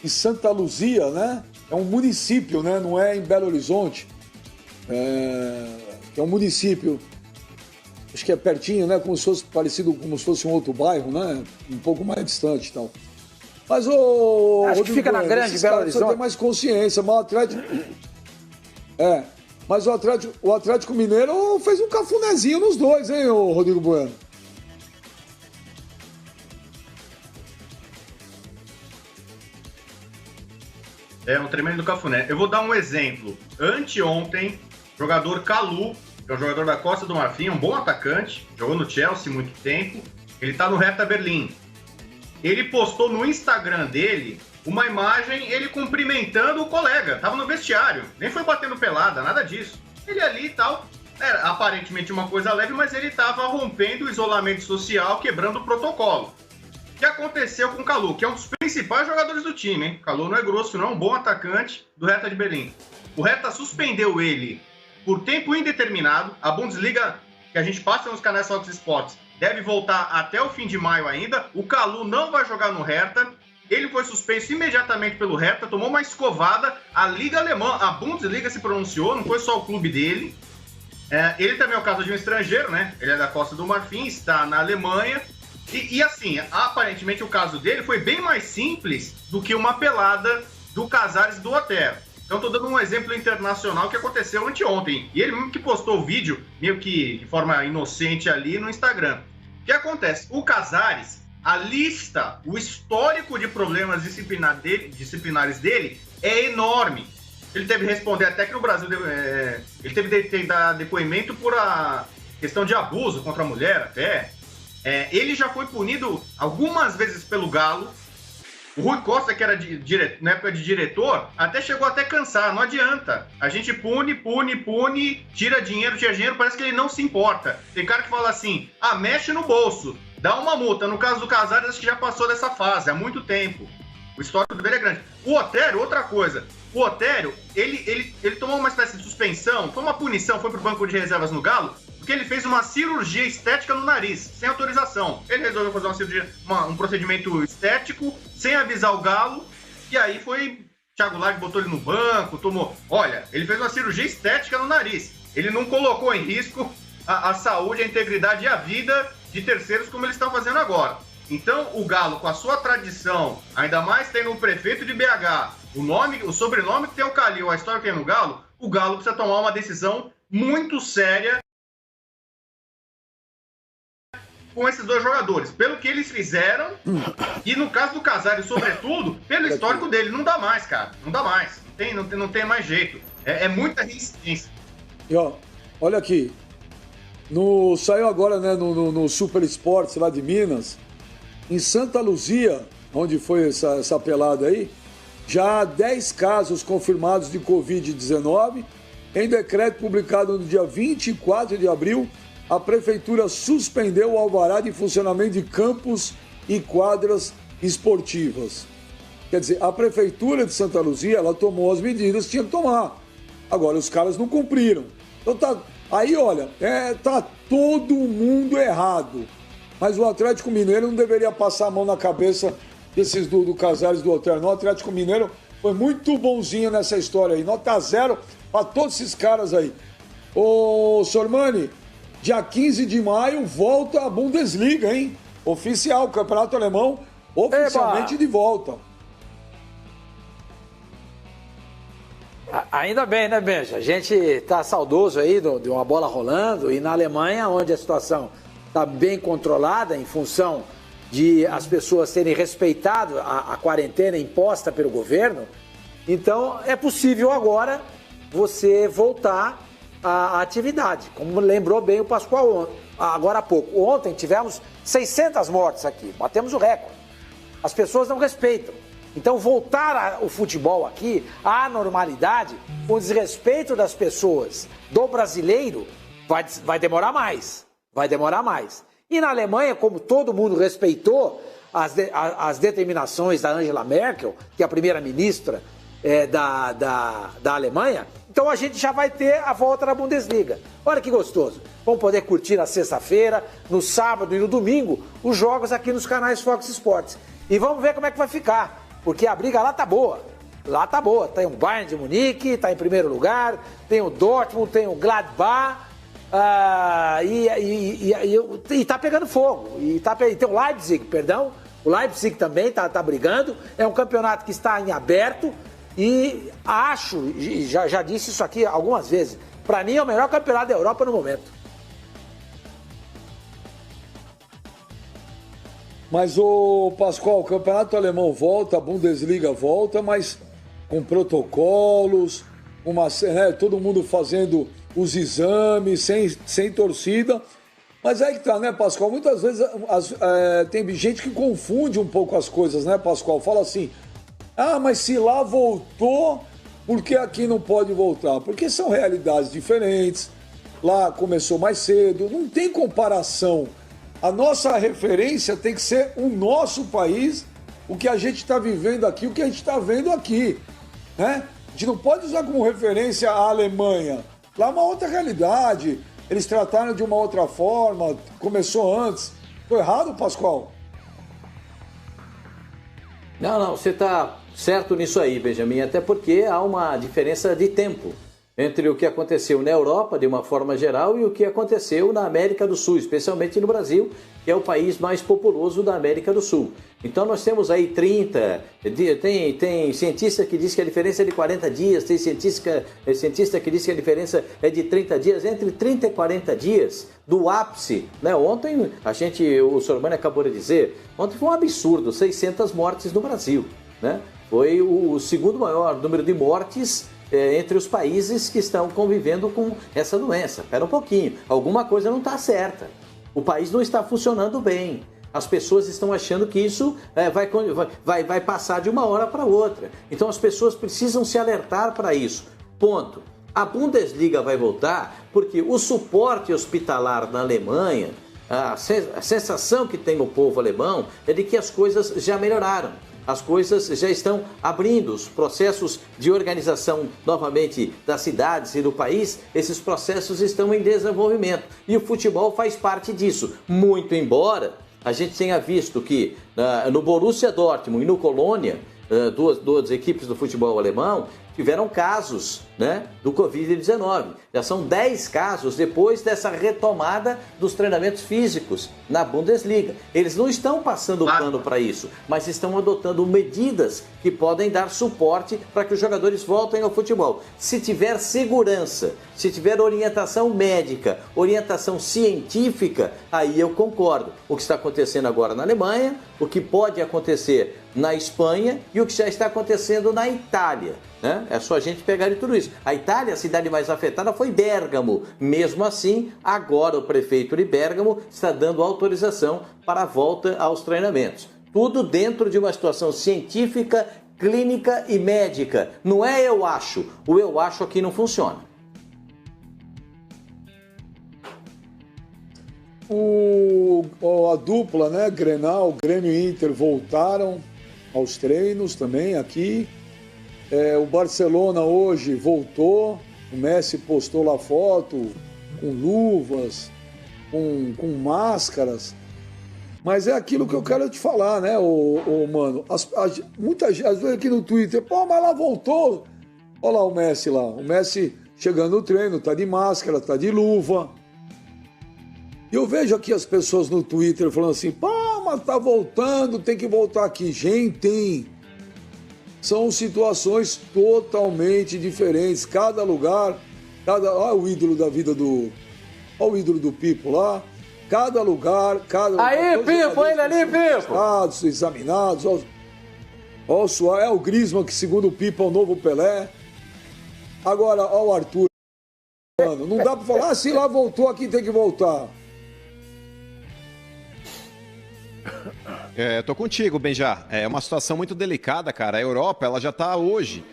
que Santa Luzia, né? É um município, né? Não é em Belo Horizonte. É um município... Acho que é pertinho, né? Como se fosse parecido, como se fosse um outro bairro, né? Um pouco mais distante e tal. Mas acho que fica na grande Belo Horizonte. Tem mais consciência, mas o Atlético... Mas o Atlético Mineiro fez um cafunézinho nos dois, hein, o Rodrigo Bueno? É um tremendo cafuné. Eu vou dar um exemplo. Anteontem, jogador Calu, que é um jogador da Costa do Marfim, um bom atacante, jogou no Chelsea muito tempo, ele tá no Hertha Berlim. Ele postou no Instagram dele uma imagem, ele cumprimentando o colega, tava no vestiário, nem foi batendo pelada, nada disso. Ele ali e tal, era aparentemente uma coisa leve, mas ele tava rompendo o isolamento social, quebrando o protocolo. O que aconteceu com o Calu, que é um dos principais jogadores do time, hein? Calu não é grosso não, um bom atacante do Hertha de Berlim. O Hertha suspendeu ele por tempo indeterminado. A Bundesliga, que a gente passa nos canais Fox Sports, deve voltar até o fim de maio ainda. O Calu não vai jogar no Hertha. Ele foi suspenso imediatamente pelo Hertha, tomou uma escovada. A Liga Alemã, a Bundesliga se pronunciou, não foi só o clube dele. Ele também é o caso de um estrangeiro, né? Ele é da Costa do Marfim, está na Alemanha. E assim, aparentemente o caso dele foi bem mais simples do que uma pelada do Casares e do Otero. Então, estou dando um exemplo internacional que aconteceu anteontem. E ele mesmo que postou o vídeo, meio que de forma inocente ali no Instagram. O que acontece? O Casares, a lista, o histórico de problemas disciplinares dele é enorme. Ele teve que responder até que no Brasil, ele teve que dar depoimento por a questão de abuso contra a mulher até. Ele já foi punido algumas vezes pelo Galo. O Rui Costa, que era na época de diretor, até chegou até cansar, não adianta. A gente pune, tira dinheiro, parece que ele não se importa. Tem cara que fala assim, mexe no bolso, dá uma multa. No caso do Casares, acho que já passou dessa fase há muito tempo. O histórico dele é grande. O Otero, outra coisa. O Otero, ele tomou uma espécie de suspensão, foi uma punição, foi pro banco de reservas no Galo, porque ele fez uma cirurgia estética no nariz, sem autorização. Ele resolveu fazer uma cirurgia, um procedimento estético, sem avisar o Galo, e aí foi... Thiago Largue botou ele no banco, tomou... Olha, ele fez uma cirurgia estética no nariz. Ele não colocou em risco a saúde, a integridade e a vida de terceiros como eles estão fazendo agora. Então, o Galo, com a sua tradição, ainda mais tendo o prefeito de BH, o sobrenome que tem o Calil, a história que tem no Galo, o Galo precisa tomar uma decisão muito séria com esses dois jogadores, pelo que eles fizeram, e no caso do Casares, sobretudo, pelo histórico dele. Não dá mais, cara, não dá mais, não tem mais jeito, é muita resistência. E ó, olha aqui, saiu agora, né, no Super Esportes lá de Minas, em Santa Luzia, onde foi essa pelada aí, já há 10 casos confirmados de Covid-19. Em decreto publicado no dia 24 de abril, a Prefeitura suspendeu o alvará de funcionamento de campos e quadras esportivas. Quer dizer, a Prefeitura de Santa Luzia, ela tomou as medidas que tinha que tomar. Agora, os caras não cumpriram. Então aí, olha, tá todo mundo errado. Mas o Atlético Mineiro não deveria passar a mão na cabeça desses do Casares do Hotel. O Atlético Mineiro foi muito bonzinho nessa história aí. Nota 0 para todos esses caras aí. Ô, Sormani, dia 15 de maio volta a Bundesliga, hein? Oficial, o Campeonato Alemão oficialmente de volta. Ainda bem, né, Benja? A gente tá saudoso aí de uma bola rolando, e na Alemanha, onde a situação está bem controlada em função de as pessoas terem respeitado a quarentena imposta pelo governo, então é possível agora você voltar à atividade, como lembrou bem o Pascoal agora há pouco. Ontem tivemos 600 mortes aqui, batemos o recorde. As pessoas não respeitam. Então voltar o futebol aqui à normalidade, com desrespeito das pessoas, do brasileiro, vai demorar mais. Vai demorar mais. E na Alemanha, como todo mundo respeitou as determinações da Angela Merkel, que é a primeira-ministra da Alemanha, então a gente já vai ter a volta da Bundesliga. Olha que gostoso. Vamos poder curtir na sexta-feira, no sábado e no domingo, os jogos aqui nos canais Fox Sports. E vamos ver como é que vai ficar, porque a briga lá tá boa. Lá tá boa. Tem o Bayern de Munique, tá em primeiro lugar, tem o Dortmund, tem o Gladbach, e tá pegando fogo. E tem o Leipzig, perdão. O Leipzig também tá brigando. É um campeonato que está em aberto. E acho, já disse isso aqui algumas vezes, para mim é o melhor campeonato da Europa no momento. Mas, o Pascoal, o campeonato alemão volta, a Bundesliga volta, mas com protocolos, todo mundo fazendo os exames, sem torcida. Mas aí que tá, né, Pascoal? Muitas vezes tem gente que confunde um pouco as coisas, né, Pascoal? Fala assim, mas se lá voltou, por que aqui não pode voltar? Porque são realidades diferentes, lá começou mais cedo, não tem comparação. A nossa referência tem que ser o nosso país, o que a gente está vivendo aqui, o que a gente está vendo aqui, né? A gente não pode usar como referência a Alemanha. Lá é uma outra realidade, eles trataram de uma outra forma, começou antes. Estou errado, Pascoal? Não, você está certo nisso aí, Benjamin, até porque há uma diferença de tempo entre o que aconteceu na Europa, de uma forma geral, e o que aconteceu na América do Sul, especialmente no Brasil, que é o país mais populoso da América do Sul. Então nós temos aí 30, tem cientista que diz que a diferença é de 40 dias, tem cientista que diz que a diferença é de 30 dias, entre 30 e 40 dias do ápice, né? Ontem, o Sormani acabou de dizer, ontem foi um absurdo, 600 mortes no Brasil, né? Foi o segundo maior número de mortes entre os países que estão convivendo com essa doença. Espera um pouquinho, alguma coisa não está certa. O país não está funcionando bem. As pessoas estão achando que isso vai passar de uma hora para outra. Então as pessoas precisam se alertar para isso. Ponto. A Bundesliga vai voltar porque o suporte hospitalar na Alemanha, a sensação que tem o povo alemão é de que as coisas já melhoraram. As coisas já estão abrindo, os processos de organização novamente das cidades e do país, esses processos estão em desenvolvimento. E o futebol faz parte disso. Muito embora a gente tenha visto que no Borussia Dortmund e no Colônia, duas equipes do futebol alemão, tiveram casos né, do Covid-19. Já são 10 casos depois dessa retomada dos treinamentos físicos na Bundesliga. Eles não estão passando pano para isso, mas estão adotando medidas que podem dar suporte para que os jogadores voltem ao futebol. Se tiver segurança, se tiver orientação médica, orientação científica, aí eu concordo. O que está acontecendo agora na Alemanha, o que pode acontecer na Espanha e o que já está acontecendo na Itália, né? É só a gente pegar tudo isso. A Itália, a cidade mais afetada foi Bérgamo. Mesmo assim, agora o prefeito de Bérgamo está dando autorização para a volta aos treinamentos. Tudo dentro de uma situação científica, clínica e médica. Não é eu acho. O eu acho aqui não funciona. A dupla, né, Grenal, Grêmio e Inter voltaram aos treinos também aqui. O Barcelona hoje voltou, o Messi postou lá foto com luvas, com máscaras. Mas é aquilo que eu quero te falar, né, mano? Muita gente, às vezes aqui no Twitter, pô, mas lá voltou. Olha lá o Messi lá. O Messi chegando no treino, tá de máscara, tá de luva. E eu vejo aqui as pessoas no Twitter falando assim, pô, mas tá voltando, tem que voltar aqui. Gente, são situações totalmente diferentes. Cada lugar, olha o ídolo da vida olha o ídolo do Pipo lá. Cada lugar, Aí, Pipo, ele ali, Pipo! Examinados. Olha o Griezmann, que segundo o Pipo é o novo Pelé. Agora, olha o Arthur. Mano, não dá pra falar, se lá voltou, aqui tem que voltar. Tô contigo, Benjá. É uma situação muito delicada, cara. A Europa, ela já tá hoje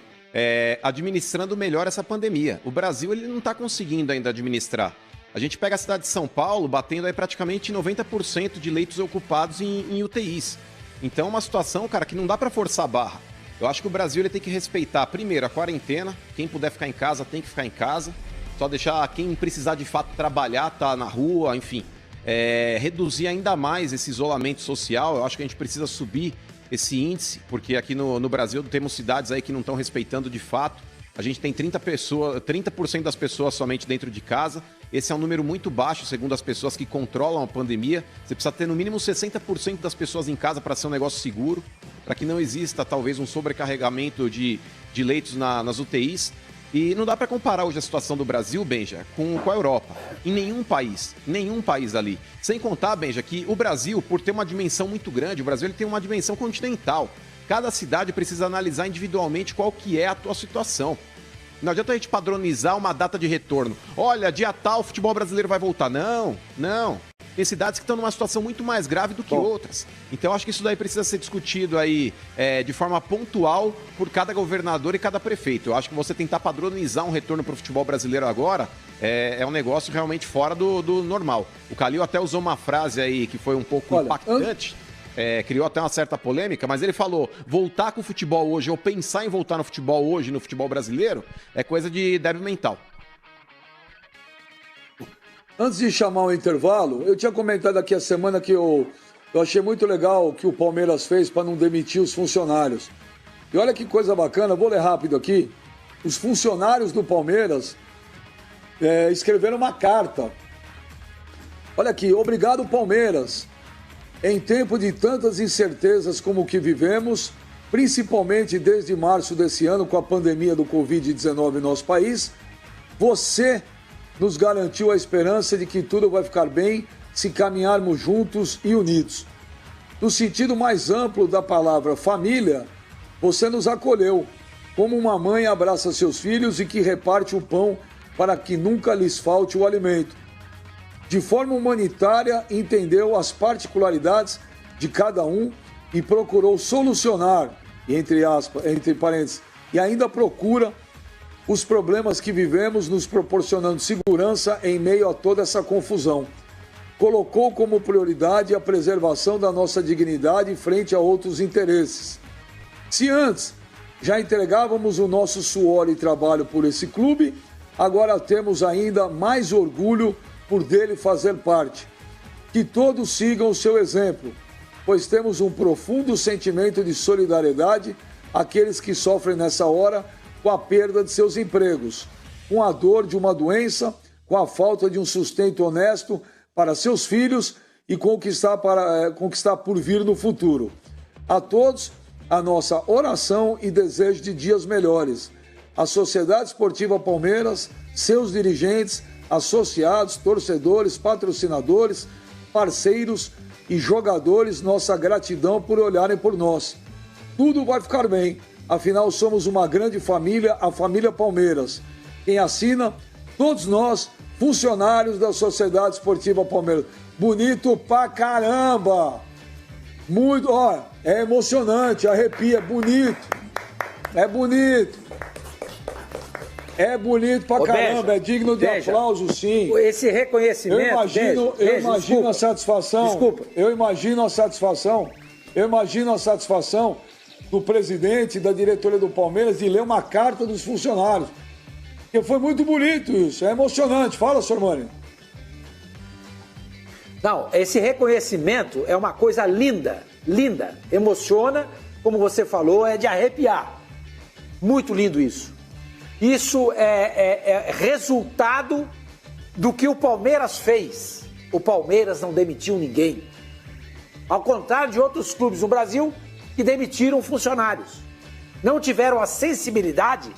administrando melhor essa pandemia. O Brasil, ele não tá conseguindo ainda administrar. A gente pega a cidade de São Paulo, batendo aí praticamente 90% de leitos ocupados em UTIs. Então é uma situação, cara, que não dá pra forçar a barra. Eu acho que o Brasil ele tem que respeitar, primeiro, a quarentena. Quem puder ficar em casa, tem que ficar em casa. Só deixar quem precisar de fato trabalhar, tá na rua, enfim. Reduzir ainda mais esse isolamento social. Eu acho que a gente precisa subir esse índice, porque aqui no Brasil temos cidades aí que não estão respeitando de fato. A gente tem 30% das pessoas somente dentro de casa. Esse é um número muito baixo, segundo as pessoas que controlam a pandemia. Você precisa ter no mínimo 60% das pessoas em casa para ser um negócio seguro, para que não exista talvez um sobrecarregamento de leitos nas UTIs. E não dá para comparar hoje a situação do Brasil, Benja, com a Europa. Em nenhum país ali. Sem contar, Benja, que o Brasil, por ter uma dimensão muito grande, o Brasil ele tem uma dimensão continental. Cada cidade precisa analisar individualmente qual que é a tua situação. Não adianta a gente padronizar uma data de retorno. Olha, dia tal, o futebol brasileiro vai voltar. Não. Tem cidades que estão numa situação muito mais grave do que outras. Então, acho que isso daí precisa ser discutido aí de forma pontual por cada governador e cada prefeito. Eu acho que você tentar padronizar um retorno para o futebol brasileiro agora é um negócio realmente fora do normal. O Calil até usou uma frase aí que foi um pouco impactante. Criou até uma certa polêmica, mas ele falou, voltar com o futebol hoje, ou pensar em voltar no futebol hoje, no futebol brasileiro, é coisa de débil mental. Antes de chamar o intervalo, eu tinha comentado aqui a semana que eu achei muito legal o que o Palmeiras fez para não demitir os funcionários. E olha que coisa bacana, vou ler rápido aqui. Os funcionários do Palmeiras escreveram uma carta. Olha aqui, obrigado Palmeiras. Em tempo de tantas incertezas como o que vivemos, principalmente desde março desse ano com a pandemia do Covid-19 em nosso país, você nos garantiu a esperança de que tudo vai ficar bem se caminharmos juntos e unidos. No sentido mais amplo da palavra família, você nos acolheu, como uma mãe abraça seus filhos e que reparte o pão para que nunca lhes falte o alimento. De forma humanitária, entendeu as particularidades de cada um e procurou solucionar, entre parênteses, e ainda procura os problemas que vivemos, nos proporcionando segurança em meio a toda essa confusão. Colocou como prioridade a preservação da nossa dignidade frente a outros interesses. Se antes já entregávamos o nosso suor e trabalho por esse clube, agora temos ainda mais orgulho por dele fazer parte. Que todos sigam o seu exemplo, pois temos um profundo sentimento de solidariedade àqueles que sofrem nessa hora com a perda de seus empregos, com a dor de uma doença, com a falta de um sustento honesto para seus filhos e com o que está por vir no futuro. A todos, a nossa oração e desejo de dias melhores. A Sociedade Esportiva Palmeiras, seus dirigentes, associados, torcedores, patrocinadores, parceiros e jogadores, nossa gratidão por olharem por nós. Tudo vai ficar bem, afinal somos uma grande família, a família Palmeiras. Quem assina, todos nós, funcionários da Sociedade Esportiva Palmeiras. Bonito pra caramba! Muito, ó, é emocionante, arrepia, é bonito. É bonito. É bonito pra caramba, é digno de aplauso, sim. Esse reconhecimento. Eu imagino a satisfação. Desculpa. Eu imagino a satisfação do presidente da diretoria do Palmeiras de ler uma carta dos funcionários. Porque foi muito bonito isso, é emocionante. Fala, Sormani. Não, esse reconhecimento é uma coisa linda, linda. Emociona, como você falou, é de arrepiar. Muito lindo isso. Isso é resultado do que o Palmeiras fez. O Palmeiras não demitiu ninguém. Ao contrário de outros clubes no Brasil que demitiram funcionários. Não tiveram a sensibilidade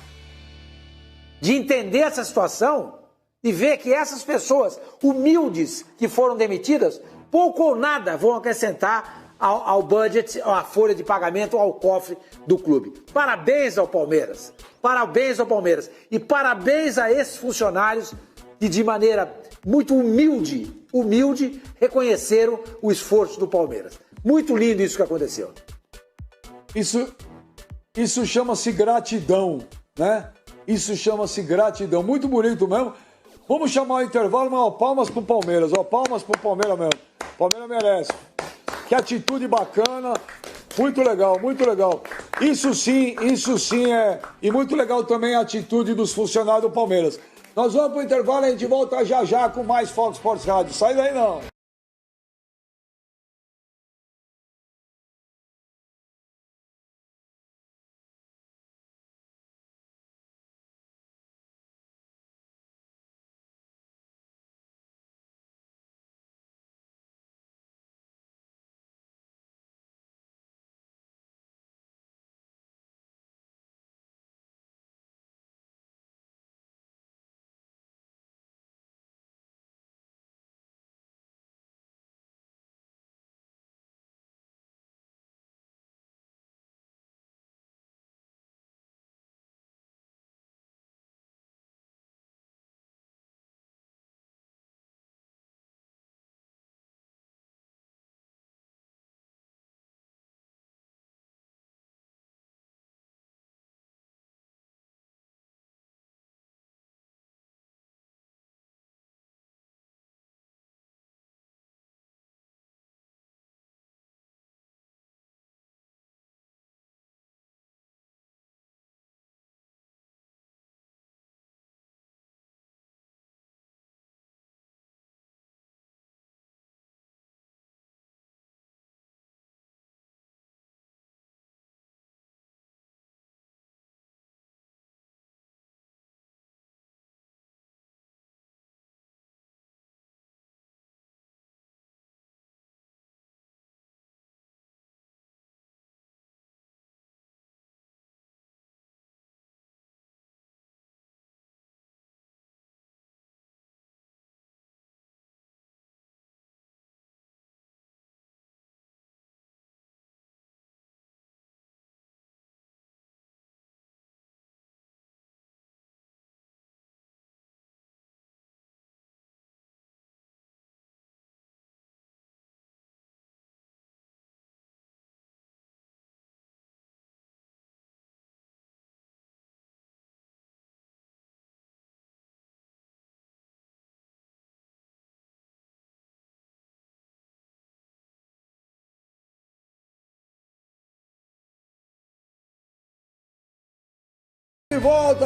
de entender essa situação e ver que essas pessoas humildes que foram demitidas, pouco ou nada vão acrescentar ao budget, à folha de pagamento, ao cofre do clube. Parabéns ao Palmeiras. Parabéns ao Palmeiras. E parabéns a esses funcionários que de maneira muito humilde, reconheceram o esforço do Palmeiras. Muito lindo isso que aconteceu. Isso chama-se gratidão, né? Isso chama-se gratidão. Muito bonito mesmo. Vamos chamar o intervalo, mas ó, palmas pro Palmeiras. Ó, palmas pro Palmeiras mesmo. O Palmeiras merece. Que atitude bacana. Muito legal, muito legal. Isso sim é... E muito legal também a atitude dos funcionários do Palmeiras. Nós vamos pro intervalo e a gente volta já com mais Fox Sports Rádio. Sai daí não.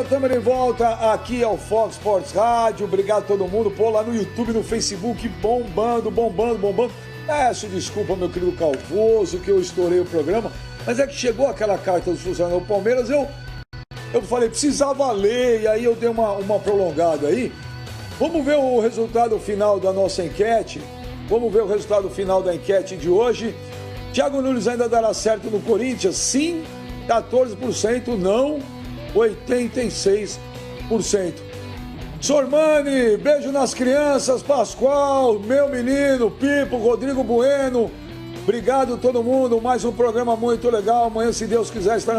Estamos de volta, aqui é o Fox Sports Rádio, obrigado a todo mundo, pô, lá no YouTube, no Facebook, bombando. Peço desculpa, meu querido Calvoso, que eu estourei o programa, mas é que chegou aquela carta dos funcionários do Palmeiras, Eu falei, precisava ler, e aí eu dei uma prolongada aí. Vamos ver o resultado final da nossa enquete. Vamos ver o resultado final da enquete de hoje. Thiago Nunes ainda dará certo no Corinthians? Sim, 14%, não, 86%. Sormani, beijo nas crianças, Pascoal, meu menino, Pipo, Rodrigo Bueno. Obrigado todo mundo, mais um programa muito legal. Amanhã, se Deus quiser, estaremos